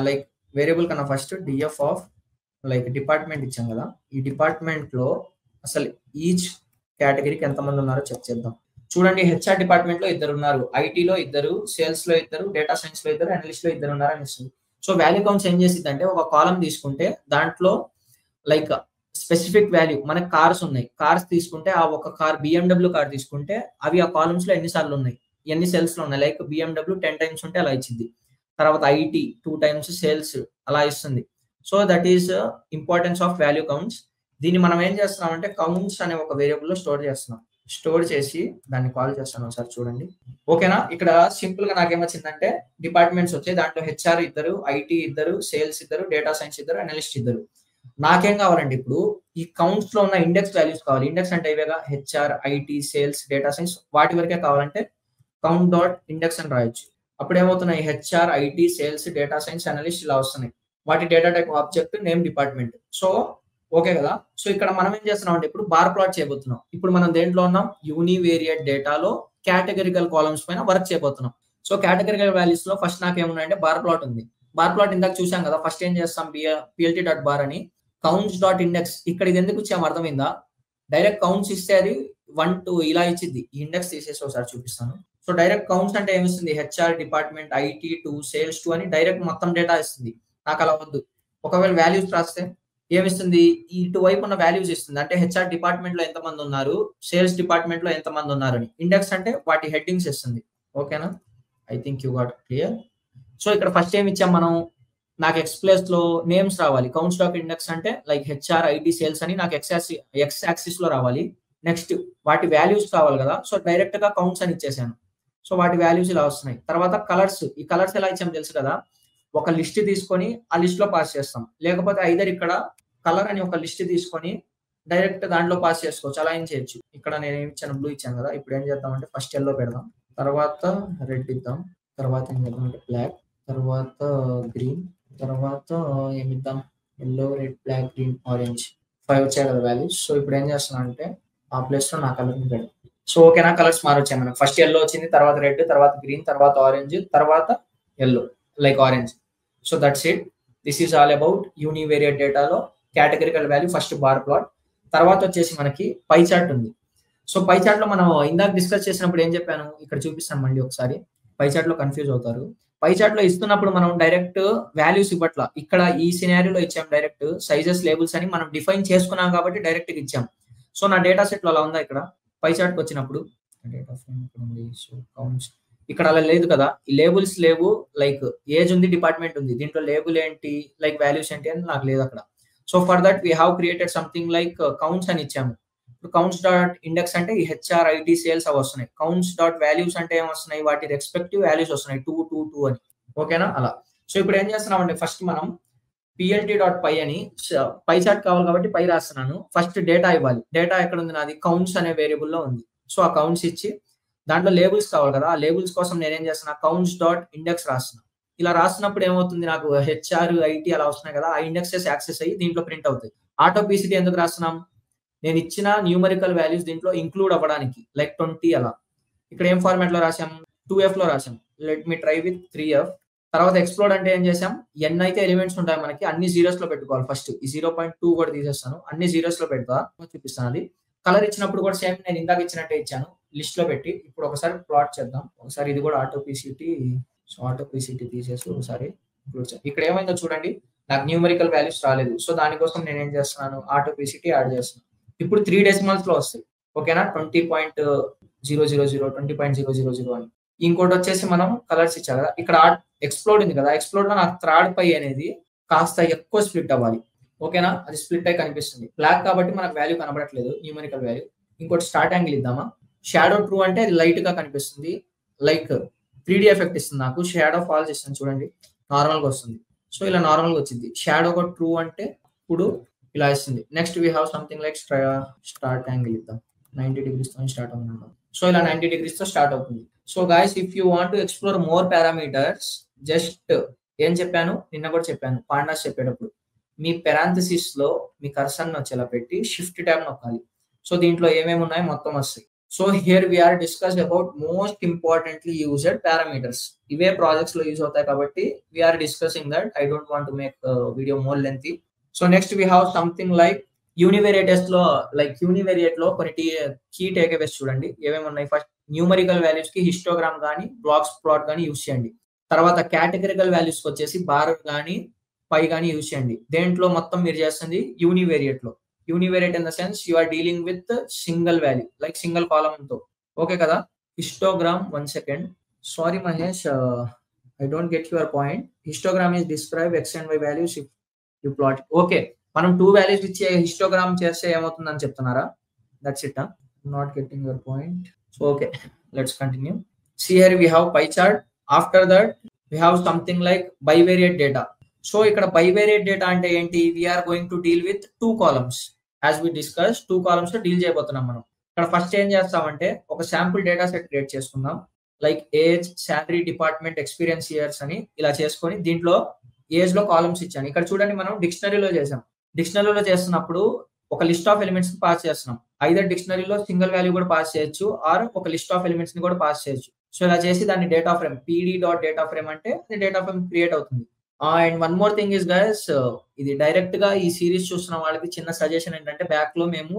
లైక్ వేరియబుల్ కన్నా first DF of like department ఇచ్చాం కదా, ఈ డిపార్ట్మెంట్ లో అసలు ఈచ్ కేటగిరీకి ఎంతమంది ఉన్నారో చెక్ చేద్దాం. చూడండి హెచ్ఆర్ డిపార్ట్మెంట్ లో 2 ఉన్నారు, ఐటీలో 2, సేల్స్ లో 2, డేటా సైన్స్ లో 2, అనలిస్ట్ లో 2 ఉన్నారు అని ఇస్తుంది. సో వాల్యూ కౌంట్స్ ఏం చేసింది అంటే, ఒక కాలం తీసుకుంటే దాంట్లో లైక్ స్పెసిఫిక్ వాల్యూ, మనకి కార్స్ ఉన్నాయి, కార్స్ తీసుకుంటే ఆ ఒక కార్ BMW కార్ తీసుకుంటే అవి ఆ కాలమ్స్ లో ఎన్నిసార్లు ఉన్నాయి, ఎన్ని సెల్స్ లో ఉన్నాయి, లైక్ BMW 10 టైమ్స్ ఉంటే అలా ఇచ్చింది. తర్వాత ఐటీ 2 టైమ్స్, సేల్స్ అలా ఇస్తుంది. So that is importance of value counts. దీన్ని మనం ఏం చేస్తున్నాం అంటే కౌంట్స్ అనే ఒక వేరియబుల్ లో స్టోర్ చేస్తున్నాం. స్టోర్ చేసి దాన్ని కాల్ చేస్తాను ఒకసారి చూడండి. ఓకేనా? ఇక్కడ సింపుల్ గా నాకేమొచ్చిందంటే డిపార్ట్మెంట్స్ వచ్చాయి. దాంట్లో హెచ్ఆర్ ఇద్దరు, ఐటీ ఇద్దరు, సేల్స్ ఇద్దరు, డేటా సైన్స్ ఇద్దరు, అనలిస్ట్ ఇద్దరు. నాకేం కావాలండి ఇప్పుడు ఈ కౌంట్స్ లో ఉన్న ఇండెక్స్ వాల్యూస్ కావాలి. ఇండెక్స్ అంటే ఇవేగా HR, IT, sales, data science వాటి వరకే కావాలంటే కౌంట్ డాట్ ఇండెక్స్ అని రాయొచ్చు. అప్పుడు ఏమవుతున్నాయి HR, IT, sales, data science, analyst ఇలా వస్తున్నాయి. వాటి data type object, name, department. So okay కదా? సో ఇక్కడ మనం ఏం చేస్తున్నాం అంటే ఇప్పుడు బార్ ప్లాట్ చేయబోతున్నాం. ఇప్పుడు మనం దేంట్లో ఉన్నాం? యూనివేరియట్ డేటాలో కేటగిరికల్ కాలమ్స్ పైన వర్క్ చేయబోతున్నాం. సో కేటగిరికల్ వాల్యూస్ లో ఫస్ట్ నాకు ఏమున్నాయంటే బార్ ప్లాట్ ఉంది. బార్ ప్లాట్ ఇందాక చూసాం కదా. ఫస్ట్ ఏం చేస్తాం? పిఎల్టీ డాట్ బార్ అని కౌంట్స్ డాట్ ఇండెక్స్. ఇక్కడ ఇది ఎందుకు ఇచ్చాము అర్థమైందా? డైరెక్ట్ కౌంట్స్ ఇస్తే అది 1 2 ఇలా ఇచ్చింది. ఈ ఇండెక్స్ తీసేసి ఒకసారి చూపిస్తాను. సో డైరెక్ట్ కౌంట్స్ అంటే ఏమిస్తుంది? హెచ్ఆర్, డిపార్ట్మెంట్, ఐటీ 2, సేల్స్ 2 అని డైరెక్ట్ మొత్తం డేటా ఇస్తుంది. నాకు అలా వద్దు. ఒకవేళ వాల్యూస్ రాస్తే ఏమిస్తుంది? ఇటువైపు ఉన్న వాల్యూస్ ఇస్తుంది. అంటే హెచ్ఆర్ డిపార్ట్మెంట్ లో ఎంతమంది ఉన్నారు, సేల్స్ డిపార్ట్మెంట్ లో ఎంతమంది ఉన్నారు అని. ఇండెక్స్ అంటే వాటి హెడ్డింగ్స్ ఇస్తుంది. ఓకేనా? I think you got clear. So ఇక్కడ ఫస్ట్ ఏమి ఇచ్చాం మనం? నాకు ఎక్స్ ప్లేస్ లో నేమ్స్ రావాలి. కౌంట్స్ డాట్ ఇండెక్స్ అంటే లైక్ హెచ్ఆర్, ఐటీ, సేల్స్ అని నాకు ఎక్స్ యాక్సిస్ లో రావాలి. నెక్స్ట్ వాటి వాల్యూస్ కావాలి కదా. సో డైరెక్ట్ గా కౌంట్స్ అని ఇచ్చేసాను. సో వాటి వాల్యూస్ ఇలా వస్తున్నాయి. తర్వాత కలర్స్. ఈ కలర్స్ ఎలా ఇచ్చాము తెలుసు కదా. ఒక లిస్ట్ తీసుకొని ఆ లిస్ట్ లో పాస్ చేస్తాం. లేకపోతే ఐదర్ ఇక్కడ కలర్ అని ఒక లిస్ట్ తీసుకొని డైరెక్ట్ దాంట్లో పాస్ చేసుకోవచ్చు. అలా ఏం చేయొచ్చు. ఇక్కడ నేను ఏమి ఇచ్చాను? బ్లూ ఇచ్చాను కదా. ఇప్పుడు ఏం చేద్దామంటే ఫస్ట్ ఎల్లో పెడదాం, తర్వాత రెడ్ ఇద్దాం, తర్వాత ఏం చేద్దామంటే బ్లాక్, తర్వాత గ్రీన్, తర్వాత ఏమిద్దాం? Yellow, red, black, green, orange. 5 వచ్చాయి కదా వాల్యూస్. సో ఇప్పుడు ఏం చేస్తున్నా అంటే ఆ ప్లేస్ లో నా కలర్ ని పెడదాం. సో ఓకేనా? కలర్స్ మారొచ్చాయి మనకు. ఫస్ట్ ఎల్లో వచ్చింది, తర్వాత రెడ్, తర్వాత గ్రీన్, తర్వాత ఆరెంజ్, తర్వాత yellow like orange. So that's it. This is all about univariate డేటాలో categorical value first bar plot. తర్వాత వచ్చేసి మనకి పై చార్ట్ ఉంది. సో పై చార్ట్ లో మనం ఇందాక డిస్కస్ చేసినప్పుడు ఏం చెప్పాను? ఇక్కడ చూపిస్తాను మళ్ళీ ఒకసారి. పై చార్ట్ లో కన్ఫ్యూజ్ అవుతారు. పై చార్ట్ లో ఇస్తున్నప్పుడు మనం డైరెక్ట్ వాల్యూస్ ఇవ్వట్లా. ఇక్కడ ఈ సినారియోలో ఇచ్చాం డైరెక్ట్ సైజెస్, లేబుల్స్ అని మనం డిఫైన్ చేసుకున్నాం కాబట్టి డైరెక్ట్ గా ఇచ్చాం. సో నా డేటా సెట్ లో అలా ఉందా? ఇక్కడ పై చార్ట్ కి వచ్చినప్పుడు డేటా ఫ్రేమ్ ఇక్కడ ఉంది. సో కౌంట్స్ ఇక్కడ అలా లేదు కదా. ఈ లేబుల్స్ లేవు. లైక్ ఏజ్ ఉంది, డిపార్ట్మెంట్ ఉంది. దీంట్లో లేబుల్ ఏంటి, లైక్ వాల్యూస్ ఏంటి అని నాకు లేదు అక్కడ. So for that we have created something like counts అని ఇచ్చాము. ఇప్పుడు కౌంట్స్ డాట్ ఇండెక్స్ అంటే ఈ హెచ్ఆర్, ఐటీ, సేల్స్ అవి వస్తున్నాయి. కౌంట్స్ డాట్ వాల్యూస్ అంటే ఏం వస్తున్నాయి? వాటి రెస్పెక్టివ్ వాల్యూస్ వస్తున్నాయి 2 2 2 అని. ఓకేనా? అలా. సో ఇప్పుడు ఏం చేస్తున్నాం అంటే ఫస్ట్ మనం పిఎల్టీ డాట్ పై అని పై చార్ట్ కావాలి కాబట్టి పై రాస్తున్నాను. ఫస్ట్ డేటా ఇవ్వాలి. డేటా ఎక్కడ ఉంది? నాది కౌంట్స్ అనే వేరియబుల్ లో ఉంది. సో ఆ కౌంట్స్ ఇచ్చి దాంట్లో లేబుల్స్ కావాలి కదా. ఆ లేబుల్స్ కోసం నేనేం చేస్తున్నా? కౌంట్స్ డాట్ ఇండెక్స్ రాస్తున్నా. ఇలా రాసినప్పుడు ఏమవుతుంది? నాకు హెచ్ఆర్, ఐటీ అలా వస్తున్నాయి కదా. ఆ ఇండెక్సెస్ యాక్సెస్ అయ్యి దీంట్లో ప్రింట్ అవుతాయి. ఆటో పీసీటీ ఎందుకు రాస్తున్నాం? నేను ఇచ్చిన న్యూమరికల్ వాల్యూస్ దీంట్లో ఇంక్లూడ్ అవ్వడానికి లైక్ 20 అలా. ఇక్కడ ఏం ఫార్మాట్ లో రాసాం? 2F లో రాసాం. Let me try with 3F. తర్వాత ఎక్స్ప్లోడ్ అంటే ఏం చేసాం? ఎన్ అయితే ఎలిమెంట్స్ ఉంటాయి మనకి అన్ని జీరోస్ లో పెట్టుకోవాలి. ఫస్ట్ ఈ 0.2 కూడా తీసేస్తాను. అన్ని జీరోస్ లో పెడతా చూపిస్తాను. అది కలర్ ఇచ్చినప్పుడు కూడా సేమ్ నేను ఇందాక ఇచ్చినట్టే ఇచ్చాను లిస్ట్ లో పెట్టి. ఇప్పుడు ఒకసారి ప్లాట్ చేద్దాం. ఒకసారి ఇది కూడా auto PCT. So auto PCT తీసేసి ఒకసారి ఇక్కడ ఏమైందో చూడండి. నాకు న్యూమరికల్ వాల్యూస్ రాలేదు. సో దానికోసం నేను ఏం చేస్తున్నాను? ఆటో పీసీటీ యాడ్ చేస్తున్నాను. ఇప్పుడు 3 డెసిమల్స్ లో వస్తాయి. ఓకేనా? 20.000, 20.000 అని. ఇంకోటి వచ్చేసి మనం కలర్స్ ఇచ్చారు కదా. ఇక్కడ ఎక్స్ప్లోడ్ ఉంది కదా. ఎక్స్ప్లోడ్ లో నాకు థర్డ్ పై అనేది కాస్త ఎక్కువ స్ప్లిట్ అవ్వాలి. ఓకేనా? అది స్ప్లిట్ అయి కనిపిస్తుంది. బ్లాక్ కాబట్టి మనకు వాల్యూ కనబడట్లేదు, న్యూమరికల్ వాల్యూ. ఇంకోటి స్టార్ట్ యాంగిల్ ఇద్దామా? షాడో ట్రూ అంటే అది లైట్ గా కనిపిస్తుంది. లైక్ 3D ఎఫెక్ట్ ఇస్తుంది నాకు. షాడో ఫాల్స్ ఇస్తుంది చూడండి. నార్మల్ గా వస్తుంది. సో ఇలా నార్మల్ గా వచ్చింది. షాడో కూడా ట్రూ అంటే ఇప్పుడు ఇలా ఇస్తుంది. Next we have something like start angle ఇద్దాం. 90 degrees తో స్టార్ట్ అవుతుంది. సో ఇలా 90 degrees తో స్టార్ట్ అవుతుంది. So guys if you want to explore more parameters, just ఏం చెప్పాను? నిన్న కూడా చెప్పాను పాండాస్ చెప్పేటప్పుడు. మీ పెరాంథసిస్ లో మీ కర్సర్ వచ్చేలా పెట్టి షిఫ్ట్ ట్యాబ్ నొక్కాలి. సో దీంట్లో ఏమేమి ఉన్నాయో మొత్తం వస్తాయి. So here we're discuss about most importantly used parameters. ఇవే ప్రాజెక్ట్స్ లో యూజ్ అవుతాయి కాబట్టి we're discussing that. I don't want to make video more lengthy. So next we have something like univariate లో లైక్ యూనివేరియట్ లో కొన్ని key take అవేస్ చూడండి. ఏమేమి ఉన్నాయి? ఫస్ట్ న్యూమరికల్ వాల్యూస్ కి హిస్టోగ్రామ్ కానీ బ్లాక్స్ ప్లాట్ కానీ యూజ్ చేయండి. తర్వాత కేటగిరికల్ వాల్యూస్ కి వచ్చేసి బార్ కానీ పై కానీ యూజ్ చేయండి. దేంట్లో మొత్తం మీరు చేస్తుంది యూనివేరియట్ లో. Univariate in the sense you are dealing with single value like single column తో. ఓకే కదా? Histogram 1 second. Sorry Mahesh, I don't get your point. Histogram is describe x and y values if you plot. Okay, మనం 2 values ఇచ్చే histogram చేస్తే ఏమవుతుందని చెప్తున్నారా? That's it. not getting your point. So okay, let's continue. See here we have pie chart. After that we have something like bivariate data. So ఇక్కడ bivariate data అంటే ఏంటి? We are going to deal with two columns. As we discussed, two columns లో deal చేయబోతున్నాం మనం. ఇక్కడ first ఏం చేస్తామంటే ఒక శాంపుల్ డేటా సెట్ క్రియేట్ చేసుకుందాం. Like age, salary, department, experience years అని ఇలా చేసుకొని దీంట్లో ఏజ్ లో కాలమ్స్ ఇచ్చాను. ఇక్కడ చూడండి మనం డిక్షనరీలో చేసాం. డిక్షనరీలో చేస్తున్నప్పుడు ఒక లిస్ట్ ఆఫ్ ఎలిమెంట్స్ పాస్ చేస్తున్నాం. ఐదర్ డిక్షనరీలో సింగిల్ వాల్యూ కూడా పాస్ చేయొచ్చు ఆర్ ఒక లిస్ట్ ఆఫ్ ఎలిమెంట్స్ ని కూడా పాస్ చేయొచ్చు. సో ఇలా చేసి దాన్ని డేటా ఫ్రేమ్ pd.data frame అంటే డేటా ఫ్రేమ్ క్రియేట్ అవుతుంది. And one more thing is guys, ఇది డైరెక్ట్ గా ఈ సిరీస్ చూస్తున్న వాళ్ళకి చిన్న సజెషన్ ఏంటంటే బ్యాక్ లో మేము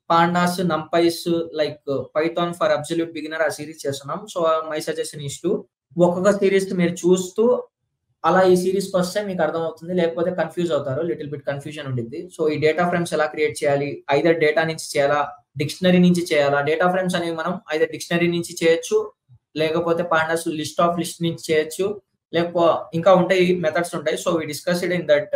Pandas, NumPys, like Python for absolute beginner ఆ సిరీస్ చేస్తున్నాం. So my suggestion is to ఒక్కొక్క సిరీస్ మీరు చూస్తూ అలా ఈ సిరీస్ కి వస్తే మీకు అర్థమవుతుంది, లేకపోతే కన్ఫ్యూజ్ అవుతారు, లిటిల్ బిట్ కన్ఫ్యూజన్ ఉంటుంది. సో ఈ డేటా ఫ్రేమ్స్ ఎలా క్రియేట్ చేయాలి, ఐదర్ డేటా నుంచి చేయాలా, డిక్షనరీ నుంచి చేయాలా. డేటా ఫ్రేమ్స్ అనేవి మనం ఐదర్ డిక్షనరీ నుంచి చేయొచ్చు, లేకపోతే పాండాస్ లిస్ట్ ఆఫ్ లిస్ట్ నుంచి చేయొచ్చు, లేకపోతే ఇంకా ఉంటాయి మెథడ్స్ ఉంటాయి. So we discussed in that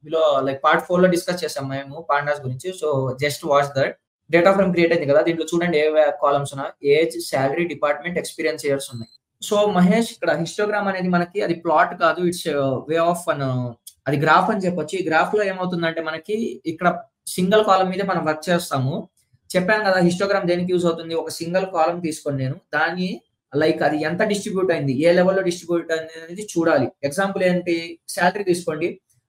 below, like part 4 లో డిస్కస్ చేసాం మేము పాండాస్ గురించి. So just watch that. Data frame create అయింది కదా, దీంట్లో చూడండి ఏ కాలమ్స్ ఉన్నాయి. Age, salary, department, experience years ఉన్నాయి. సో మహేష్ ఇక్కడ హిస్టోగ్రామ్ అనేది మనకి అది ప్లాట్ కాదు, ఇట్స్ వే ఆఫ్ అది గ్రాఫ్ అని చెప్పొచ్చు. ఈ గ్రాఫ్ లో ఏమవుతుందంటే మనకి ఇక్కడ సింగిల్ కాలం మీద మనం వర్క్ చేస్తాము. చెప్పాను కదా హిస్టోగ్రామ్ దేనికి యూజ్ అవుతుంది, ఒక సింగిల్ కాలం తీసుకొని నేను దాన్ని లైక్ అది ఎంత డిస్ట్రిబ్యూట్ అయింది, ఏ లెవెల్లో డిస్ట్రిబ్యూట్ అయింది అనేది చూడాలి. ఎగ్జాంపుల్ ఏంటి, శాలరీ తీసుకోండి.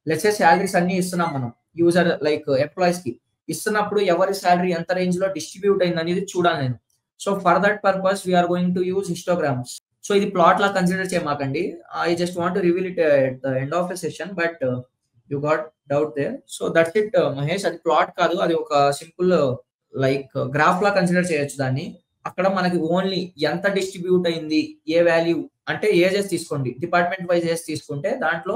లెట్స్ సే శాలరీస్ అన్ని ఇస్తున్నాం మనం యూజర్ లైక్ ఎంప్లాయీస్ కి ఇస్తున్నప్పుడు ఎవరి శాలరీ ఎంత రేంజ్ లో డిస్ట్రిబ్యూట్ అయింది అనేది చూడాలి నేను. So for that purpose we're going to use histograms. So ఇది ప్లాట్ లా కన్సిడర్ చేయమాకండి. I just want to reveal it at the end of the session, but you got doubt there. So that's it Mahesh, అది plot కాదు, అది ఒక simple like graph లా consider చేయొచ్చు దాన్ని. అక్కడ మనకి ఓన్లీ ఎంత డిస్ట్రిబ్యూట్ అయింది, ఏ వాల్యూ అంటే ఏజెస్ తీసుకోండి, డిపార్ట్మెంట్ వైజ్ ఏజ్ తీసుకుంటే దాంట్లో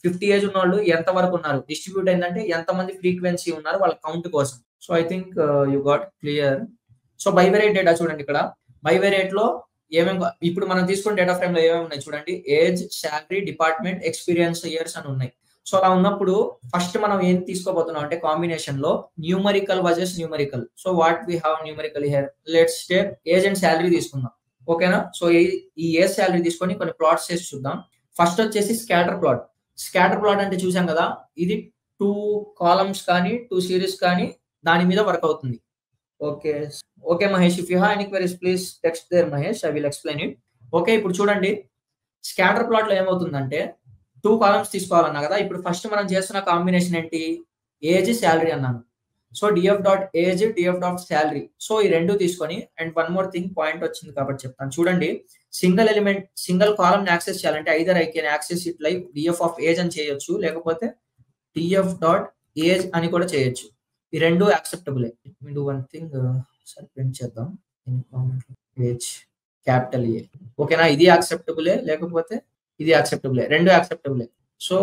50 ఏజ్ ఉన్న వాళ్ళు ఎంత వరకు ఉన్నారు, డిస్ట్రిబ్యూట్ అయిందంటే ఎంత మంది ఫ్రీక్వెన్సీ ఉన్నారు వాళ్ళ కౌంట్ కోసం. So I think you got clear. So bivariate data చూడండి, ఇక్కడ బైవేరియట్ లో ఏమేమి ఇప్పుడు మనం తీసుకున్న డేటా ఫ్రేమ్ లో ఏమేమి ఉన్నాయి చూడండి. Age, salary, department, experience years అని ఉన్నాయి. సో అలా ఉన్నప్పుడు ఫస్ట్ మనం ఏం తీసుకోబోతున్నాం అంటే కాంబినేషన్ లో numerical versus numerical. So what we have numerical here, let's take age and salary తీసుకుందాం. ఓకేనా? సో ఈ ఏజ్ శాలరీ తీసుకొని కొన్ని ప్లాట్స్ చేసి చూద్దాం. ఫస్ట్ వచ్చేసి స్కాటర్ ప్లాట్. స్కాటర్ ప్లాట్ అంటే చూసాం కదా, ఇది 2 కాలమ్స్ కానీ 2 సిరీస్ కానీ దాని మీద వర్క్ అవుతుంది. Okay okay Mahesh, if you have any queries please text there Mahesh, I will explain it. Okay, ఇప్పుడు చూడండి స్కాటర్ ప్లాట్ లో ఏమవుతుందంటే 2 కాలమ్స్ తీసుకోవాలన్నా కదా. ఇప్పుడు ఫస్ట్ మనం చేస్తున్న కాంబినేషన్ ఏంటి, ఏజ్, శాలరీ అన్నాను. So DF dot age, DF dot salary. So ఈ రెండు తీసుకొని, and one more thing point వచ్చింది కాబట్టి చెప్తాను చూడండి. Single element single column access చేయాలంటే either I can access it like DF of age అని చేయొచ్చు, లేకపోతే డిఎఫ్ డాట్ ఏజ్ అని కూడా చేయొచ్చు. ఈ రెండు యాక్సెప్టబుల్. డూ వన్ థింగ్, సరే ప్రింట్ చేద్దాం. ఏజ్ క్యాపిటల్ ఏ, ఓకేనా? ఇది యాక్సెప్టబులే, లేకపోతే ఇది యాక్సెప్టబులే, రెండు యాక్సెప్టబులే. సో